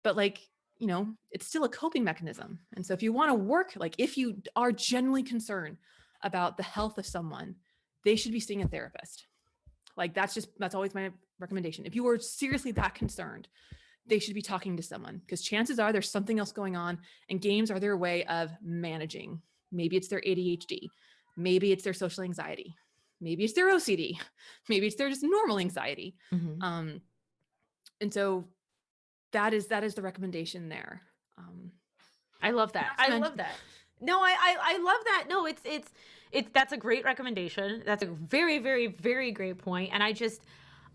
but like, it's still a coping mechanism. And so if you want to work, like if you are genuinely concerned about the health of someone, they should be seeing a therapist. Like that's always my recommendation. If you are seriously that concerned, they should be talking to someone because chances are there's something else going on and games are their way of managing. Maybe it's their ADHD. Maybe it's their social anxiety. Maybe it's their OCD. Maybe it's their just normal anxiety. And so that is the recommendation there. I love that. I love that. No, I love that. No, it's that's a great recommendation. That's a very, very, very great point. And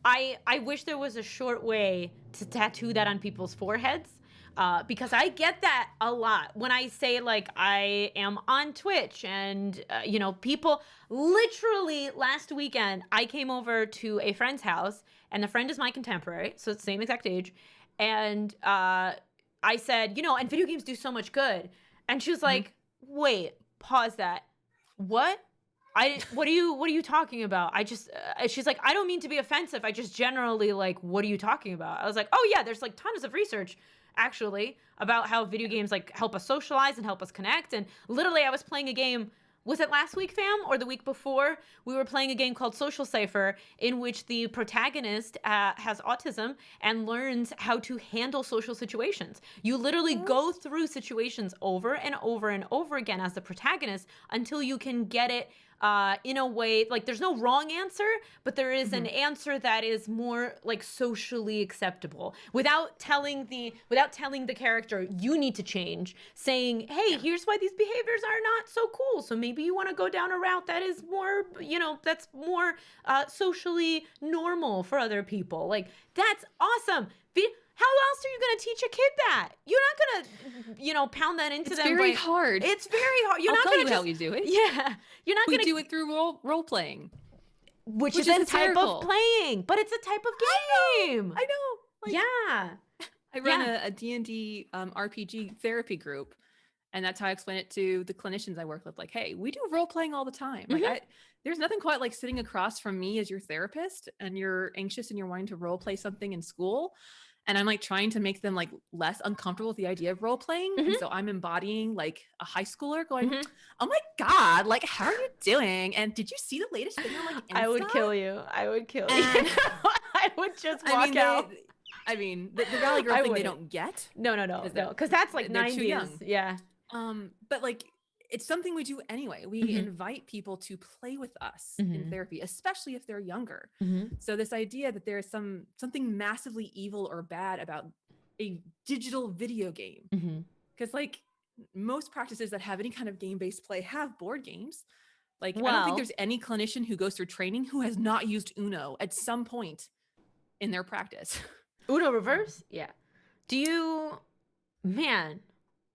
I wish there was a short way to tattoo that on people's foreheads. Because I get that a lot when I say like I am on Twitch and you know, people literally last weekend I came over to a friend's house and the friend is my contemporary, so it's the same exact age, and I said, you know, and video games do so much good, and she was like, wait, pause that, what? What are you talking about? I just, she's like, I don't mean to be offensive. I just generally like, what are you talking about? I was like, oh yeah, there's like tons of research actually about how video games like help us socialize and help us connect. And literally I was playing a game, was it last week, fam, or the week before? We were playing a game called Social Cipher, in which the protagonist has autism and learns how to handle social situations. You literally go through situations over and over and over again as the protagonist until you can get it in a way, like there's no wrong answer, but there is an answer that is more like socially acceptable without telling the character you need to change, saying, hey, here's why these behaviors are not so cool. So maybe you want to go down a route that is more, you know, that's more socially normal for other people. Like, that's awesome. How else are you going to teach a kid that? You're not going to, you know, pound that into them. It's very hard. It's very hard. You're I'll not tell going you to how you do it. Yeah. You're not We going to do it through role playing. Which is a type hysterical. of playing, but it's a type of game. I know. Like, Yeah. I run a D&D RPG therapy group, and that's how I explain it to the clinicians I work with. Like, hey, we do role playing all the time. Like, there's nothing quite like sitting across from me as your therapist, and you're anxious and you're wanting to role play something in school. And I'm like trying to make them like less uncomfortable with the idea of role playing. And so I'm embodying like a high schooler going, oh my God, like, how are you doing? And did you see the latest thing on like Insta? I would kill you. I would kill you. I would just walk out. I mean, the Valley Girl thing they don't get. No. Because that's like they're 90s. too young. Yeah. But like, it's something we do anyway. We invite people to play with us in therapy, especially if they're younger. So this idea that there is something massively evil or bad about a digital video game, because like most practices that have any kind of game-based play have board games. Like, I don't think there's any clinician who goes through training who has not used Uno at some point in their practice. Uno reverse? Yeah. Do you, man.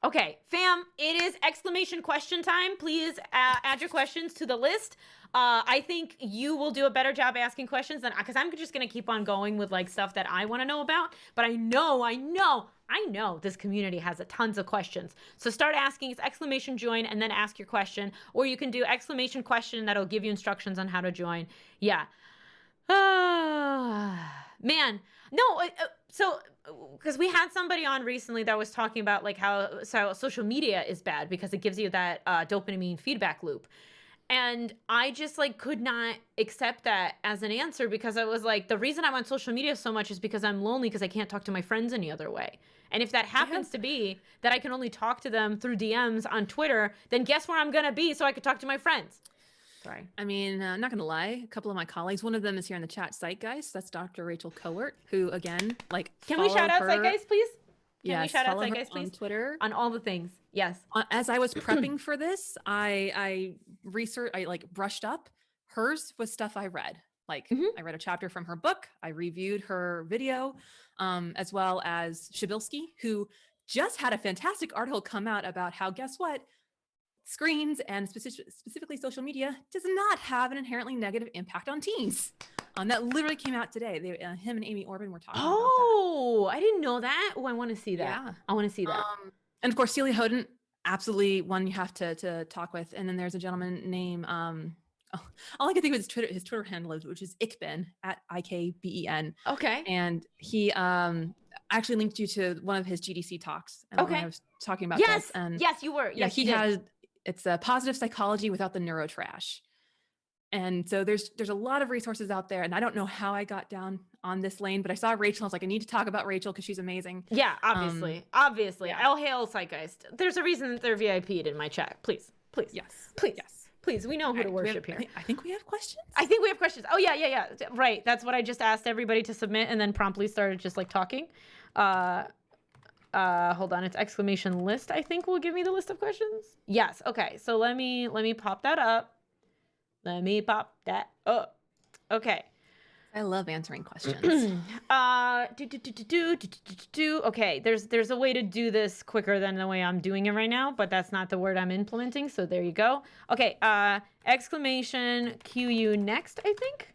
Okay, fam, it is exclamation question time. Please add your questions to the list. I think you will do a better job asking questions than, because I'm just going to keep on going with like stuff that I want to know about. But I know this community has a tons of questions. So start asking. It's exclamation join and then ask your question. Or you can do exclamation question. That'll give you instructions on how to join. Yeah. Man. No, so because we had somebody on recently that was talking about like how social media is bad because it gives you that dopamine feedback loop. And I just like could not accept that as an answer, because I was like, the reason I'm on social media so much is because I'm lonely because I can't talk to my friends any other way. And if that happens to be that I can only talk to them through DMs on Twitter, then guess where I'm going to be so I could talk to my friends? Sorry. I mean, I'm not going to lie. A couple of my colleagues, one of them is here in the chat, Zeitgeist. That's Dr. Rachel Cowart, who again, like, can we shout out Zeitgeist, please? Can we shout out Zeitgeist, please? On Twitter. On all the things. Yes. As I was prepping for this, I like brushed up. Hers was stuff I read. Like, I read a chapter from her book. I reviewed her video, as well as Shabilsky, who just had a fantastic article come out about how, guess what? Screens and specifically social media does not have an inherently negative impact on teens. That literally came out today. Him and Amy Orban were talking about that. Oh, I didn't know that. Oh, I want to see that. Yeah. I want to see that. And of course, Celia Hoden, absolutely one you have to talk with. And then there's a gentleman named, all I can think of is his Twitter handle, which is Ikben, at IKBEN. Okay. And he actually linked you to one of his GDC talks. And okay. I was talking about this. And yes, you were. Yes, he has. It's a positive psychology without the neurotrash. And so there's a lot of resources out there. And I don't know how I got down on this lane, but I saw Rachel. I was like, I need to talk about Rachel because she's amazing. Yeah, obviously. Yeah. I'll hail Zeitgeist. There's a reason that they're VIP'd in my chat. Please. Yes. Please. Yes. Please. We know who to worship here. I think we have questions. I think we have questions. Oh, yeah. Right. That's what I just asked everybody to submit and then promptly started just like talking. Hold on, it's exclamation list, I think will give me the list of questions. Yes, okay, so let me pop that up. Okay. I love answering questions. Okay, there's a way to do this quicker than the way I'm doing it right now, but that's not the word I'm implementing, so there you go. Okay, exclamation QU next, I think.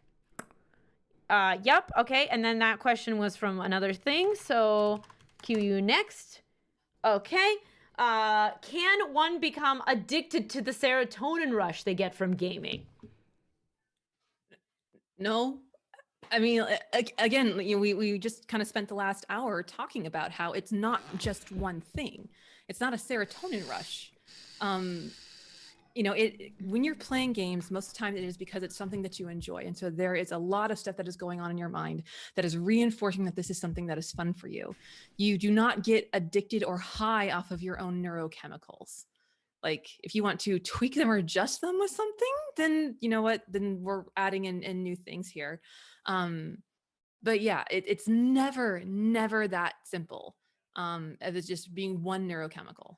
Yep, okay, and then that question was from another thing, so QU next. Okay. Can one become addicted to the serotonin rush they get from gaming? No. I mean, again, we just kind of spent the last hour talking about how it's not just one thing. It's not a serotonin rush. When you're playing games, most of the time it is because it's something that you enjoy. And so there is a lot of stuff that is going on in your mind that is reinforcing that this is something that is fun for you. You do not get addicted or high off of your own neurochemicals. Like if you want to tweak them or adjust them with something, then you know what, then we're adding in new things here. But yeah, it's never that simple. As it's just being one neurochemical.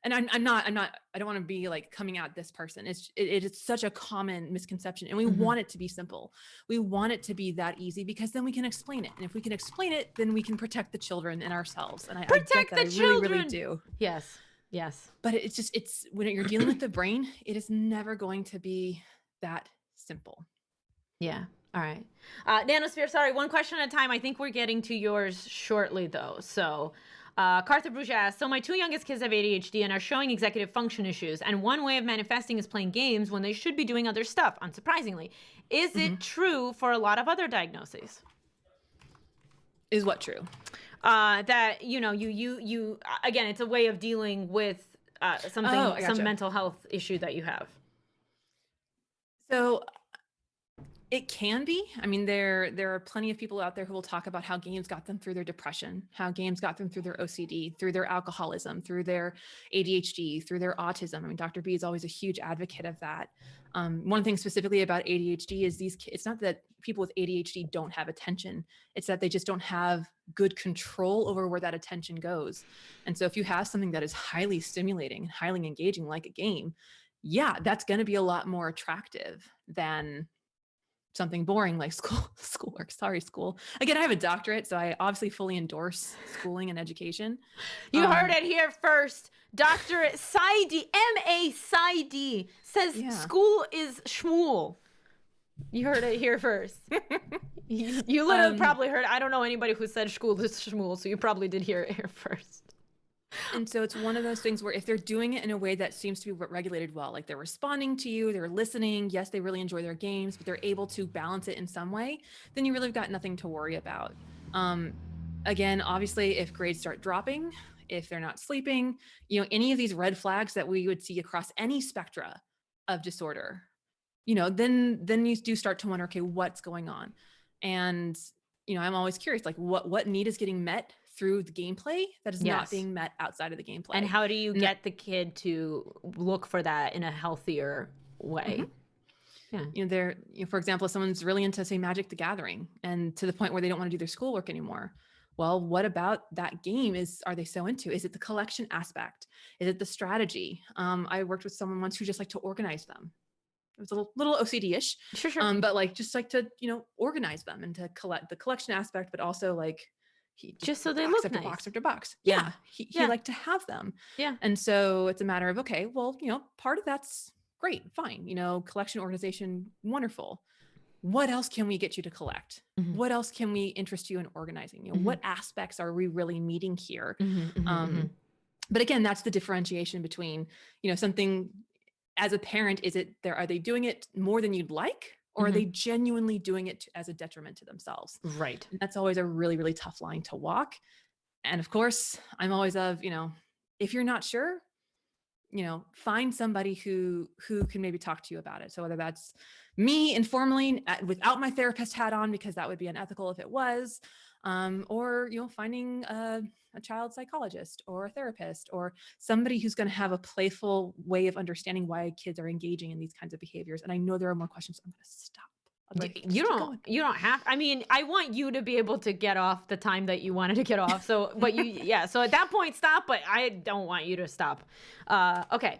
And I don't want to be like coming at this person. It is such a common misconception, and we want it to be simple. We want it to be that easy because then we can explain it. And if we can explain it, then we can protect the children and ourselves. And I get that. I really do. Yes. Yes. But it's when you're dealing with the brain, it is never going to be that simple. Yeah. All right. Nanosphere, sorry, one question at a time. I think we're getting to yours shortly, though. So, Cartha Bruges asks, so my two youngest kids have ADHD and are showing executive function issues. And one way of manifesting is playing games when they should be doing other stuff, unsurprisingly. Is it true for a lot of other diagnoses? Is what true? That, you again, it's a way of dealing with some mental health issue that you have. So it can be. I mean, there are plenty of people out there who will talk about how games got them through their depression, how games got them through their OCD, through their alcoholism, through their ADHD, through their autism. I mean, Dr. B is always a huge advocate of that. One thing specifically about ADHD is it's not that people with ADHD don't have attention. It's that they just don't have good control over where that attention goes. And so if you have something that is highly stimulating and highly engaging, like a game, yeah, that's going to be a lot more attractive than something boring like schoolwork. Sorry, school. Again, I have a doctorate, so I obviously fully endorse schooling and education. You heard it here first. Doctorate PsyD, M.A. PsyD says school is schmool. You heard it here first. You literally probably heard, I don't know anybody who said school is schmool, so you probably did hear it here first. And so it's one of those things where if they're doing it in a way that seems to be regulated well, like they're responding to you, they're listening, yes, they really enjoy their games, but they're able to balance it in some way, then you really got nothing to worry about. Again, obviously, if grades start dropping, if they're not sleeping, any of these red flags that we would see across any spectra of disorder, then you do start to wonder, okay, what's going on? And, I'm always curious, like what need is getting met through the gameplay that is not being met outside of the gameplay. And how do you get the kid to look for that in a healthier way? Yeah. For example, if someone's really into, say, Magic the Gathering and to the point where they don't want to do their schoolwork anymore. Well, what about that game are they so into? Is it the collection aspect? Is it the strategy? I worked with someone once who just liked to organize them. It was a little OCD-ish, sure. But like, just like to, organize them and to collect the collection aspect, but also like, just so they look after nice. Box after box. Yeah. He liked to have them. Yeah. And so it's a matter of, okay, well, part of that's great, fine. Collection organization, wonderful. What else can we get you to collect? What else can we interest you in organizing? What aspects are we really meeting here? But again, that's the differentiation between, something as a parent, are they doing it more than you'd like? Or are they genuinely doing it as a detriment to themselves? Right. And that's always a really, really tough line to walk. And of course, I'm always if you're not sure, find somebody who can maybe talk to you about it. So whether that's me informally without my therapist hat on, because that would be unethical if it was, or, finding a child psychologist or a therapist or somebody who's going to have a playful way of understanding why kids are engaging in these kinds of behaviors. And I know there are more questions. So I'm going to stop. You don't have, I mean, I want you to be able to get off the time that you wanted to get off. So, but so at that point, stop, but I don't want you to stop. Okay.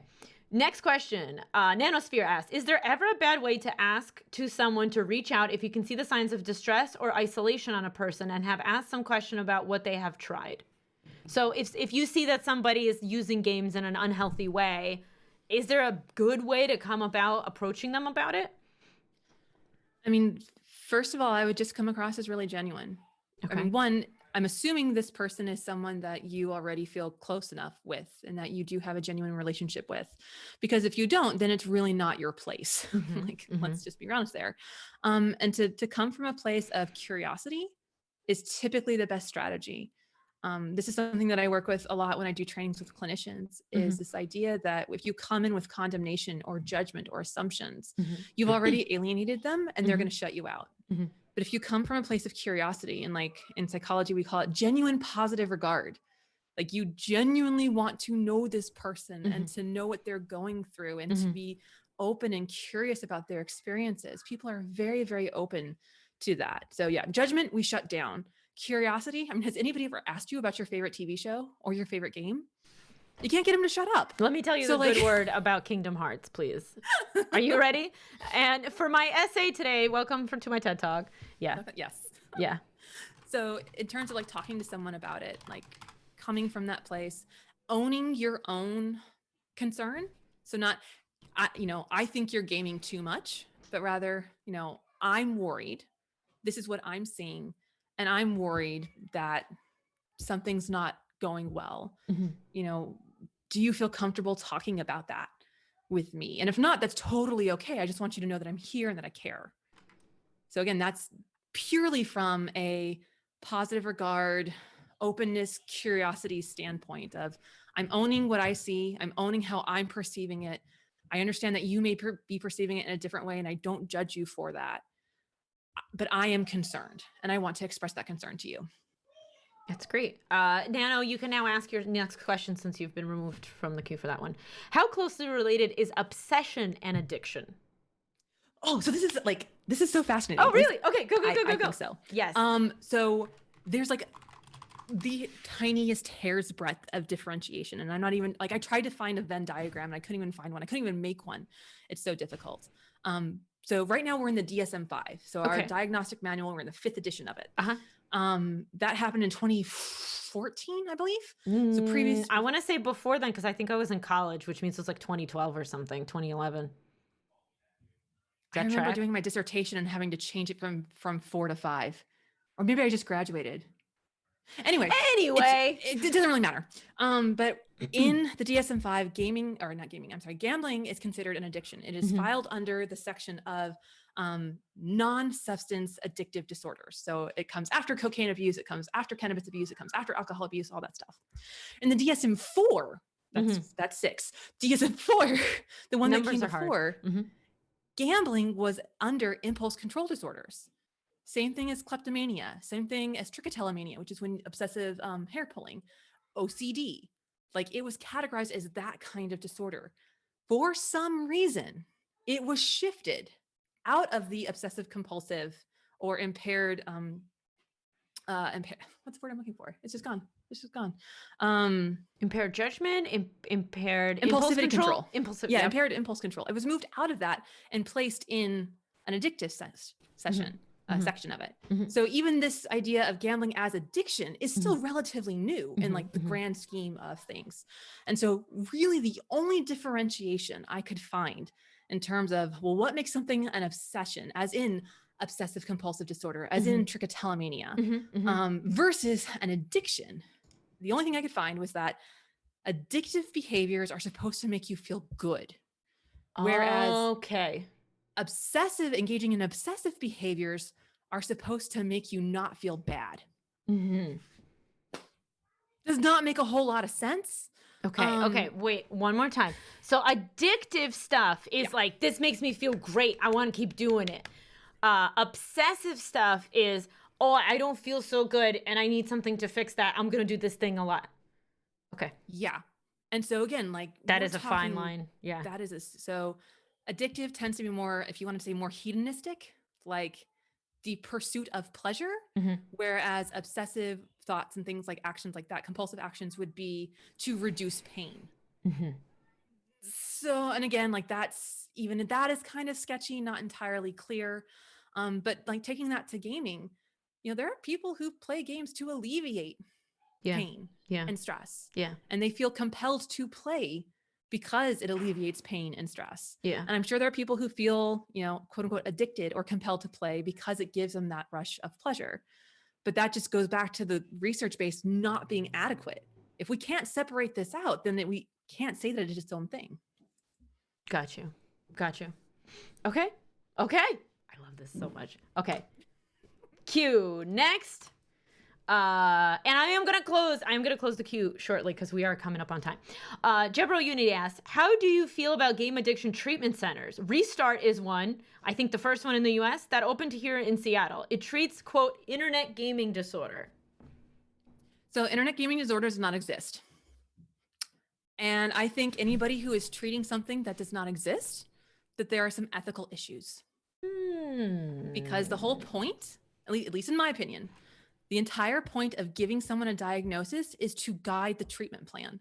Next question. Nanosphere asks, is there ever a bad way to ask to someone to reach out if you can see the signs of distress or isolation on a person and have asked some question about what they have tried? So if you see that somebody is using games in an unhealthy way, is there a good way to come about approaching them about it? I mean, first of all, I would just come across as really genuine. Okay. I mean, one, I'm assuming this person is someone that you already feel close enough with and that you do have a genuine relationship with. Because if you don't, then it's really not your place. Let's just be honest there. And to come from a place of curiosity is typically the best strategy. This is something that I work with a lot when I do trainings with clinicians, is this idea that if you come in with condemnation or judgment or assumptions, you've already alienated them and they're going to shut you out. But if you come from a place of curiosity, and like in psychology, we call it genuine positive regard, like you genuinely want to know this person and to know what they're going through and to be open and curious about their experiences. People are very, very open to that. So yeah, judgment, we shut down. Curiosity, I mean, has anybody ever asked you about your favorite TV show or your favorite game? You can't get them to shut up. Let me tell you good word about Kingdom Hearts, please. Are you ready? And for my essay today, welcome to my TED Talk. Yeah. Yes. Yeah. So in terms of like talking to someone about it, like coming from that place, owning your own concern. So not, I think you're gaming too much, but rather, I'm worried. This is what I'm seeing. And I'm worried that something's not going well. Do you feel comfortable talking about that with me? And if not, that's totally okay. I just want you to know that I'm here and that I care. So again, that's purely from a positive regard, openness, curiosity standpoint of I'm owning what I see. I'm owning how I'm perceiving it. I understand that you may be perceiving it in a different way and I don't judge you for that. But I am concerned and I want to express that concern to you. That's great. Nano, you can now ask your next question since you've been removed from the queue for that one. How closely related is obsession and addiction? Oh, so this is so fascinating. Oh, really? Okay, go. I think so. Yes. So there's like the tiniest hair's breadth of differentiation. And I'm not even like, I tried to find a Venn diagram and I couldn't even find one. I couldn't even make one. It's so difficult. So right now we're in the DSM-5. So our diagnostic manual, we're in the 5th edition of it. That happened in 2014, I believe. So I want to say before then, because I think I was in college, which means it was like 2012 or something, 2011. I remember doing my dissertation and having to change it from 4 to 5, or maybe I just graduated. Anyway, it doesn't really matter. But in the DSM-5, gambling is considered an addiction. It is filed under the section of non-substance addictive disorders. So it comes after cocaine abuse, it comes after cannabis abuse, it comes after alcohol abuse, all that stuff. In the DSM-4, that's 6. DSM-4, the one that came before, gambling was under impulse control disorders. Same thing as kleptomania, same thing as trichotillomania, which is when obsessive hair pulling, OCD. Like it was categorized as that kind of disorder. For some reason, it was shifted out of the obsessive compulsive or impaired, what's the word I'm looking for? It's just gone. Impaired judgment, impaired impulsivity control. Impaired impulse control. It was moved out of that and placed in an addictive section of it. So even this idea of gambling as addiction is still relatively new in like the grand scheme of things. And so really the only differentiation I could find in terms of, well, what makes something an obsession, as in obsessive compulsive disorder, as in trichotillomania, versus an addiction, the only thing I could find was that addictive behaviors are supposed to make you feel good. Whereas engaging in obsessive behaviors are supposed to make you not feel bad. Does not make a whole lot of sense. Okay, wait, one more time. So addictive stuff is like, this makes me feel great, I want to keep doing it. Obsessive stuff is, oh, I don't feel so good and I need something to fix that. I'm going to do this thing a lot. Okay. Yeah. And so again, like that is a fine line. Yeah. That is so addictive tends to be more, if you want to say more hedonistic, like the pursuit of pleasure, whereas obsessive thoughts and things like actions like that, compulsive actions would be to reduce pain. So, and again, like that is kind of sketchy, not entirely clear. But like taking that to gaming, there are people who play games to alleviate Yeah. pain Yeah. and stress. Yeah. And they feel compelled to play because it alleviates pain and stress. Yeah. And I'm sure there are people who feel, quote unquote, addicted or compelled to play because it gives them that rush of pleasure. But that just goes back to the research base not being adequate. If we can't separate this out, then we can't say that it is its own thing. Got you. Okay. I love this so much. Okay. Q next. And I am gonna close the queue shortly because we are coming up on time. Jebro Unity asks, how do you feel about game addiction treatment centers? Restart is one, I think the first one in the US, that opened here in Seattle. It treats, quote, internet gaming disorder. So internet gaming disorder does not exist. And I think anybody who is treating something that does not exist, that there are some ethical issues. Because the whole point, at least in my opinion, the entire point of giving someone a diagnosis is to guide the treatment plan.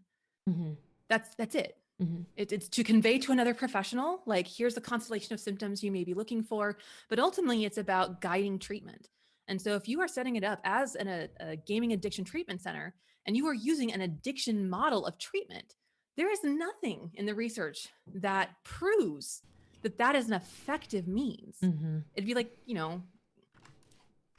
Mm-hmm. That's it. Mm-hmm. It's to convey to another professional, like, here's the constellation of symptoms you may be looking for, but ultimately it's about guiding treatment. And so if you are setting it up as a gaming addiction treatment center, and you are using an addiction model of treatment, there is nothing in the research that proves that that is an effective means. Mm-hmm. It'd be like,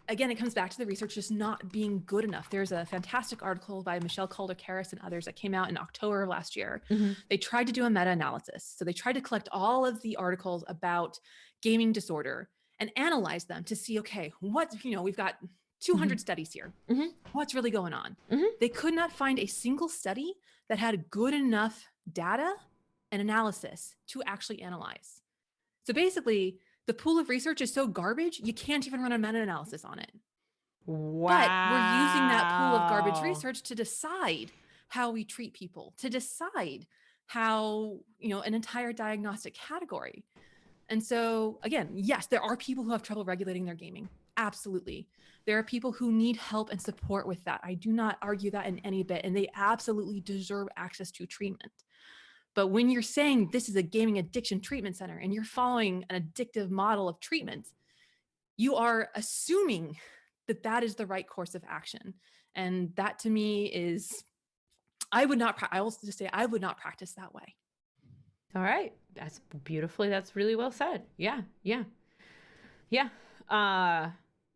again, it comes back to the research just not being good enough. There's a fantastic article by Michelle Calder-Harris and others that came out in October of last year. Mm-hmm. They tried to do a meta-analysis. So they tried to collect all of the articles about gaming disorder and analyze them to see, okay, we've got 200 studies here. Mm-hmm. What's really going on? Mm-hmm. They could not find a single study that had good enough data and analysis to actually analyze. So basically, the pool of research is so garbage, you can't even run a meta-analysis on it. Wow. But we're using that pool of garbage research to decide how we treat people, to decide how, an entire diagnostic category. And so again, yes, there are people who have trouble regulating their gaming. Absolutely. There are people who need help and support with that. I do not argue that in any bit, and they absolutely deserve access to treatment. But when you're saying this is a gaming addiction treatment center and you're following an addictive model of treatment, you are assuming that that is the right course of action. And that to me is, I would not practice that way. All right. That's really well said. Yeah.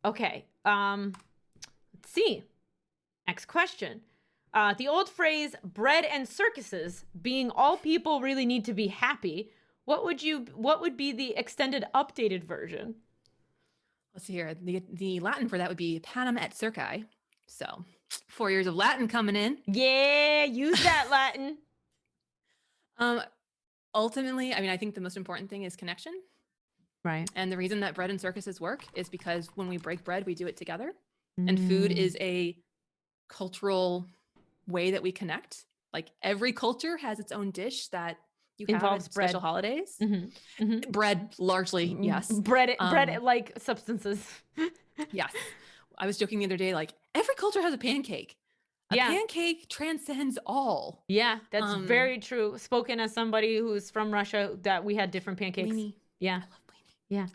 Okay. Let's see. Next question. The old phrase, bread and circuses, being all people really need to be happy. What would be the extended updated version? Let's see here. The Latin for that would be panem et circi. So 4 years of Latin coming in. Yeah, use that Latin. Ultimately, I think the most important thing is connection. Right. And the reason that bread and circuses work is because when we break bread, we do it together. And food is a cultural way that we connect. Like every culture has its own dish that involves have special holidays. Mm-hmm. Mm-hmm. Bread, largely, yes. Bread like substances. Yes. I was joking the other day, like every culture has a pancake. A pancake transcends all. Yeah, that's very true. Spoken as somebody who's from Russia, that we had different pancakes. Blini. Yeah. I love blini. Yeah.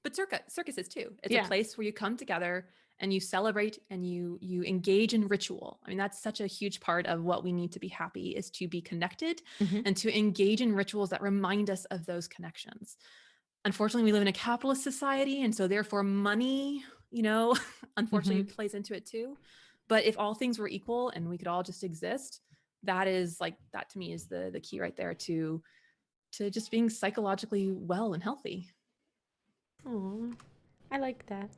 But circuses too. It's a place where you come together and you celebrate and you engage in ritual. That's such a huge part of what we need to be happy, is to be connected and to engage in rituals that remind us of those connections. Unfortunately, we live in a capitalist society, and so therefore money, unfortunately plays into it too. But if all things were equal and we could all just exist, that to me is the key right there to just being psychologically well and healthy. Oh, I like that.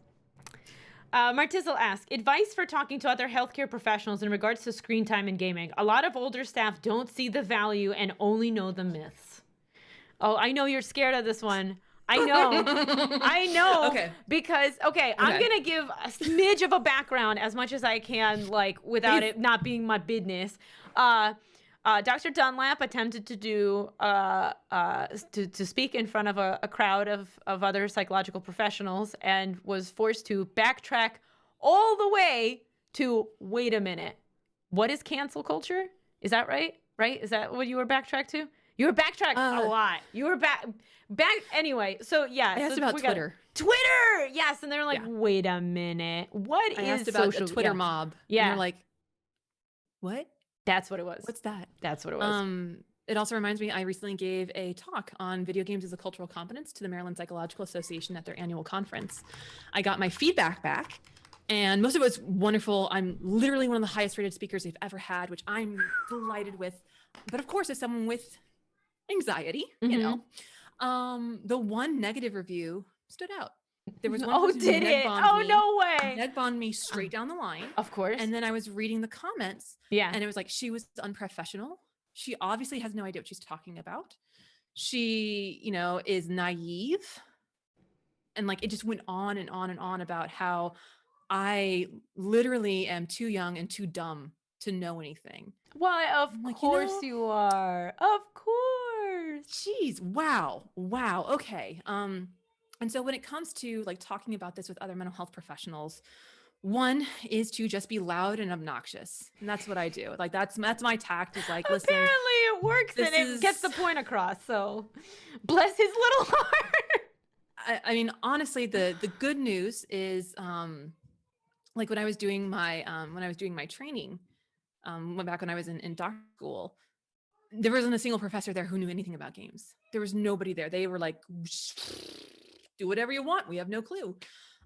Martizel asks, advice for talking to other healthcare professionals in regards to screen time and gaming. A lot of older staff don't see the value and only know the myths. Oh, I know you're scared of this one. I know. Okay. Because, I'm going to give a smidge of a background as much as I can, without it not being my business. Dr. Dunlap attempted to do to speak in front of a crowd of other psychological professionals and was forced to backtrack all the way to, wait a minute, what is cancel culture? Is that right? Right? Is that what you were backtracked to? You were backtracked a lot. You were back anyway. So yeah, I asked so about Twitter. Twitter, yes, and they're like, Yeah. wait a minute, what I is asked about social? a Twitter mob, and Yeah, they're like, "What? that's what it was. What's that?" That's what it was. It also reminds me, I recently gave a talk on video games as a cultural competence to the Maryland Psychological Association at their annual conference. I got my feedback back, and most of it was wonderful. I'm literally one of the highest rated speakers they've ever had, which I'm delighted with. But of course, as someone with anxiety, you know, the one negative review stood out. There was one person who neg bombed me straight down the line. Of course. And then I was reading the comments, and it was like, she was unprofessional. She obviously has no idea what she's talking about. She, you know, is naive. And like, it just went on and on and on about how I literally am too young and too dumb to know anything. Why, of course you are. Of course. Jeez, wow. Okay. And so when it comes to like talking about this with other mental health professionals, one is to just be loud and obnoxious. And that's what I do. Like that's my tact, is like, listen. Apparently it works and it gets the point across. So bless his little heart. I mean, honestly, the good news is like when I was doing my training, back when I was in doctor school, there wasn't a single professor there who knew anything about games. There was nobody there. They were like, do whatever you want. We have no clue.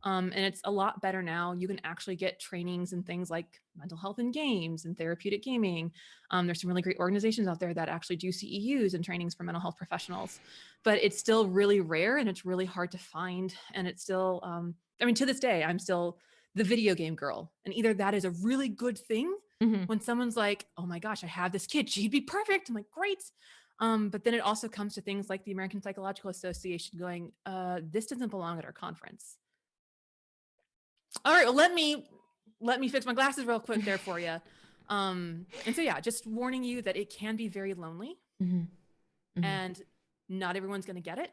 And it's a lot better now. You can actually get trainings and things like mental health in games and therapeutic gaming. There's some really great organizations out there that actually do CEUs and trainings for mental health professionals, but it's still really rare and it's really hard to find. And it's still, I mean, to this day, I'm still the video game girl. And either that is a really good thing when someone's like, oh my gosh, I have this kid, she'd be perfect. I'm like, great. But then it also comes to things like the American Psychological Association going, this doesn't belong at our conference. All right, well, let me fix my glasses real quick there for you. And so, yeah, just warning you that it can be very lonely and not everyone's going to get it.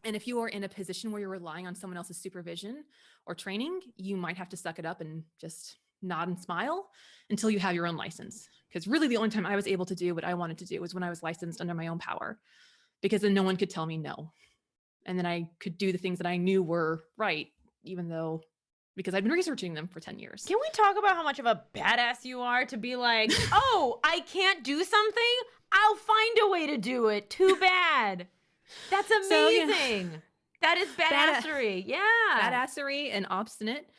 And if you are in a position where you're relying on someone else's supervision or training, you might have to suck it up and just nod and smile until you have your own license. Because really the only time I was able to do what I wanted to do was when I was licensed under my own power, because then no one could tell me no. And then I could do the things that I knew were right, even though, because I've been researching them for 10 years. Can we talk about how much of a badass you are to be like, oh, I can't do something? I'll find a way to do it. Too bad. That's amazing. So, yeah. That is badassery. Yeah. Badassery and obstinate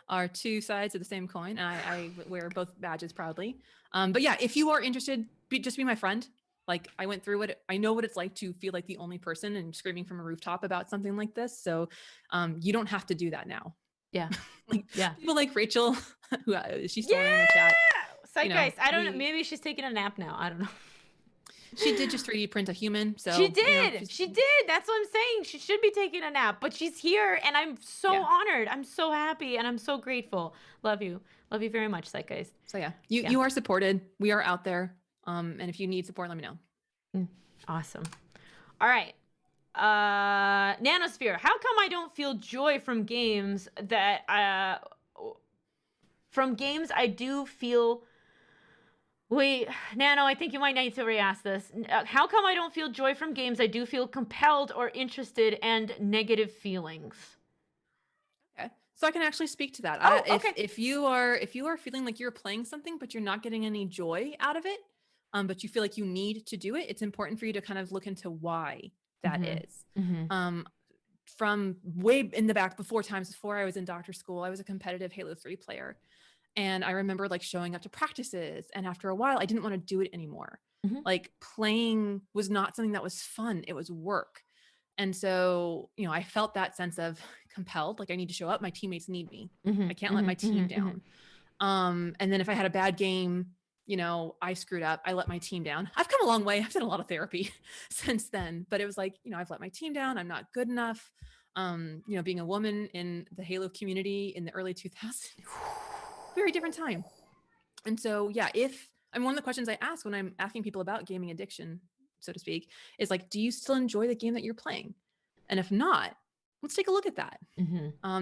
are two sides of the same coin. I wear both badges proudly. But yeah, if you are interested, just be my friend. Like I went through it. I know what it's like to feel like the only person and screaming from a rooftop about something like this. So you don't have to do that now. Yeah. People like Rachel, who she's still in the chat. Zeitgeist. I don't know. Maybe she's taking a nap now. I don't know. She did just 3D print a human. So she did. She did. That's what I'm saying. She should be taking a nap, but she's here and I'm so honored. I'm so happy and I'm so grateful. Love you. Love you very much, Zeitgeist. So you are supported. We are out there. And if you need support, let me know. Awesome. All right. Nanosphere. How come I don't feel joy from games that I do feel. Wait, Nano, I think you might need to re-ask this. How come I don't feel joy from games I do feel compelled or interested and negative feelings? Okay. So I can actually speak to that. Okay. If you are feeling like you're playing something but you're not getting any joy out of it, but you feel like you need to do it, it's important for you to kind of look into why that is. From way in the back, before I was in doctor school, I was a competitive Halo 3 player. And I remember like showing up to practices, and after a while I didn't want to do it anymore. Like playing was not something that was fun. It was work. And so, I felt that sense of compelled, like I need to show up. My teammates need me. I can't let my team down. And then if I had a bad game, I screwed up. I let my team down. I've come a long way. I've done a lot of therapy since then, but it was like, I've let my team down. I'm not good enough. Being a woman in the Halo community in the early 2000s, very different time. And so, one of the questions I ask when I'm asking people about gaming addiction, so to speak, is like, do you still enjoy the game that you're playing? And if not, let's take a look at that.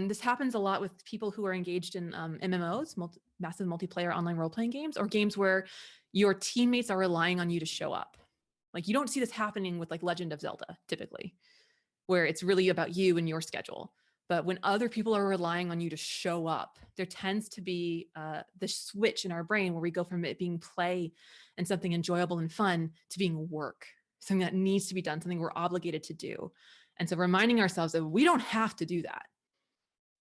This happens a lot with people who are engaged in MMOs, massive multiplayer online role-playing games, or games where your teammates are relying on you to show up. Like you don't see this happening with like Legend of Zelda typically, where it's really about you and your schedule. But when other people are relying on you to show up, there tends to be the switch in our brain where we go from it being play and something enjoyable and fun to being work, something that needs to be done, something we're obligated to do. And so reminding ourselves that we don't have to do that.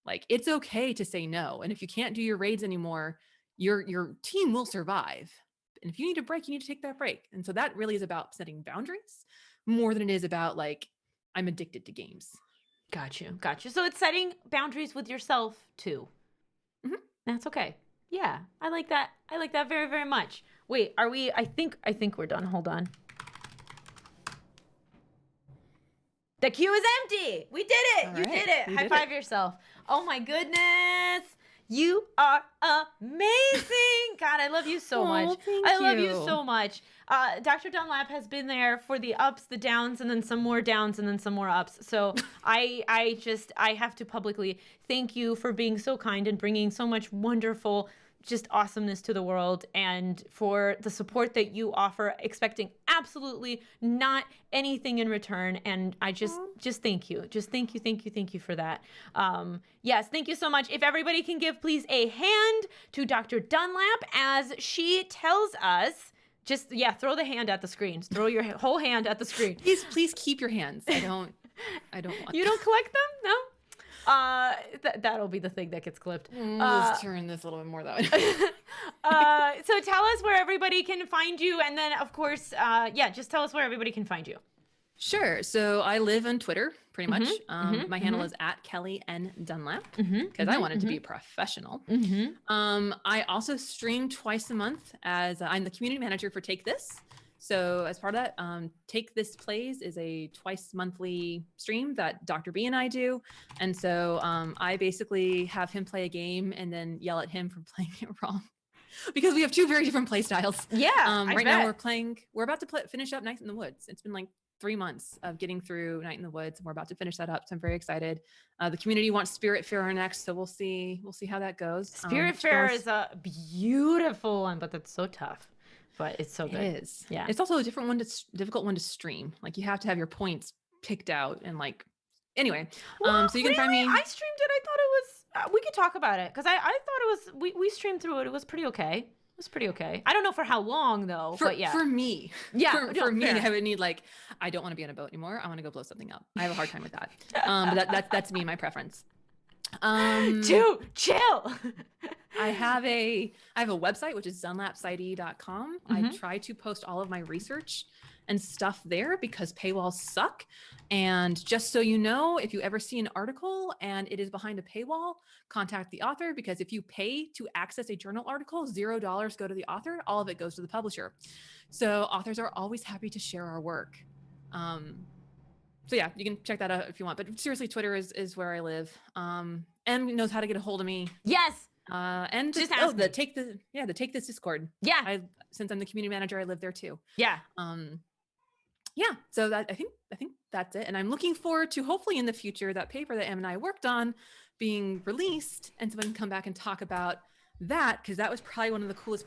Like it's okay to say no. And if you can't do your raids anymore, your team will survive. And if you need a break, you need to take that break. And so that really is about setting boundaries more than it is about like, I'm addicted to games. Got you. So it's setting boundaries with yourself too. Mm-hmm. That's okay. Yeah, I like that. I like that very, very much. Wait, are we? I think we're done. Hold on. The queue is empty. We did it. All You right. did it. We High did five it. yourself. Oh my goodness. You are amazing. God, I love you so much. Thank I love you you. so much. Dr. Dunlap has been there for the ups, the downs, and then some more downs, and then some more ups. So I have to publicly thank you for being so kind and bringing so much wonderful, just awesomeness to the world, and for the support that you offer, expecting absolutely not anything in return. And I just thank you. Just thank you for that. Yes, thank you so much. If everybody can give please a hand to Dr. Dunlap as she tells us, throw the hand at the screen. Throw your whole hand at the screen. Please keep your hands. I don't want You don't collect them? No? That'll be the thing that gets clipped. Let's turn this a little bit more that way. So tell us where everybody can find you, and then of course, just tell us where everybody can find you. Sure. So I live on Twitter pretty much. My handle is at Kelli N Dunlap because I wanted to be professional. I also stream twice a month as I'm the community manager for Take This. So as part of that, Take This Plays is a twice monthly stream that Dr. B and I do. And so I basically have him play a game and then yell at him for playing it wrong. Because we have two very different play styles. Yeah, right now we're about to finish up Night in the Woods. It's been like 3 months of getting through Night in the Woods, and we're about to finish that up. So I'm very excited. The community wants Spirit Fair next, so we'll see how that goes. Spirit Fair is a beautiful one, but that's so tough. But it's so good. It is. Yeah. It's also a difficult one to stream. Like you have to have your points picked out and like. Anyway, well, so you can find me. I streamed it. I thought it was. We could talk about it because I thought it was. We streamed through it. It was pretty okay. It was pretty okay. I don't know for how long though. But yeah. For me. Yeah. For me, I would need like. I don't want to be on a boat anymore. I want to go blow something up. I have a hard time with that. But that's me, my preference. Dude, chill. I have a website, which is dunlappsyd.com. I try to post all of my research and stuff there because paywalls suck. And just so you know, if you ever see an article and it is behind a paywall, contact the author, because if you pay to access a journal article, $0 go to the author, all of it goes to the publisher. So authors are always happy to share our work. So yeah, you can check that out if you want. But seriously, Twitter is where I live. M knows how to get a hold of me. Yes. And just the Take This Discord. Yeah. Since I'm the community manager, I live there too. Yeah. Yeah. So that I think that's it. And I'm looking forward to hopefully in the future that paper that M and I worked on being released, and so we can come back and talk about that, because that was probably one of the coolest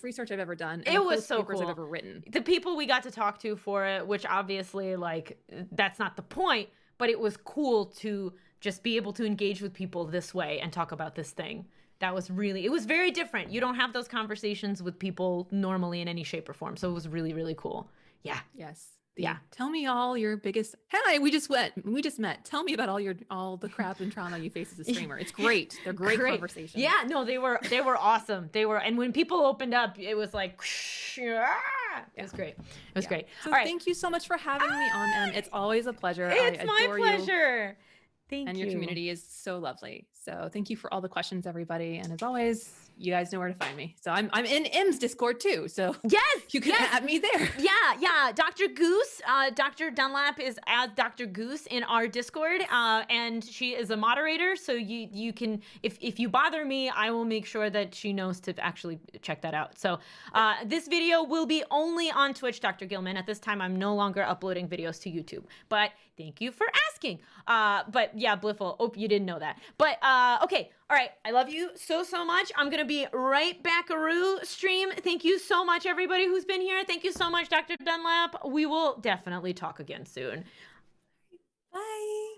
research I've ever done. It was so papers cool. I've ever written. The people we got to talk to for it, which obviously like that's not the point, but it was cool to just be able to engage with people this way and talk about this thing. It was very different. You don't have those conversations with people normally in any shape or form. So it was really, really cool. Yeah. Yes. Yeah. Tell me all your biggest. Hi, we just met. Tell me about all the crap and trauma you face as a streamer. It's great. They're great conversations. Yeah, no, they were awesome. And when people opened up, it was like, it was great. It was great. So all right. Thank you so much for having me on, Em. It's always a pleasure. It's I my adore pleasure. You. Thank and you. your community is so lovely. So thank you for all the questions, everybody. And as always, you guys know where to find me. So I'm in M's Discord too. So yes, you can add me there. Yeah. Dr. Goose, Dr. Dunlap is as Dr. Goose in our Discord, and she is a moderator. So you can, if you bother me, I will make sure that she knows to actually check that out. So this video will be only on Twitch, Dr. Gilman. At this time, I'm no longer uploading videos to YouTube, but thank you for asking. But yeah, Bliffle. Oh, you didn't know that. But okay, all right. I love you so much. I'm gonna be right back-a-roo stream. Thank you so much, everybody who's been here. Thank you so much, Dr. Dunlap. We will definitely talk again soon. Bye.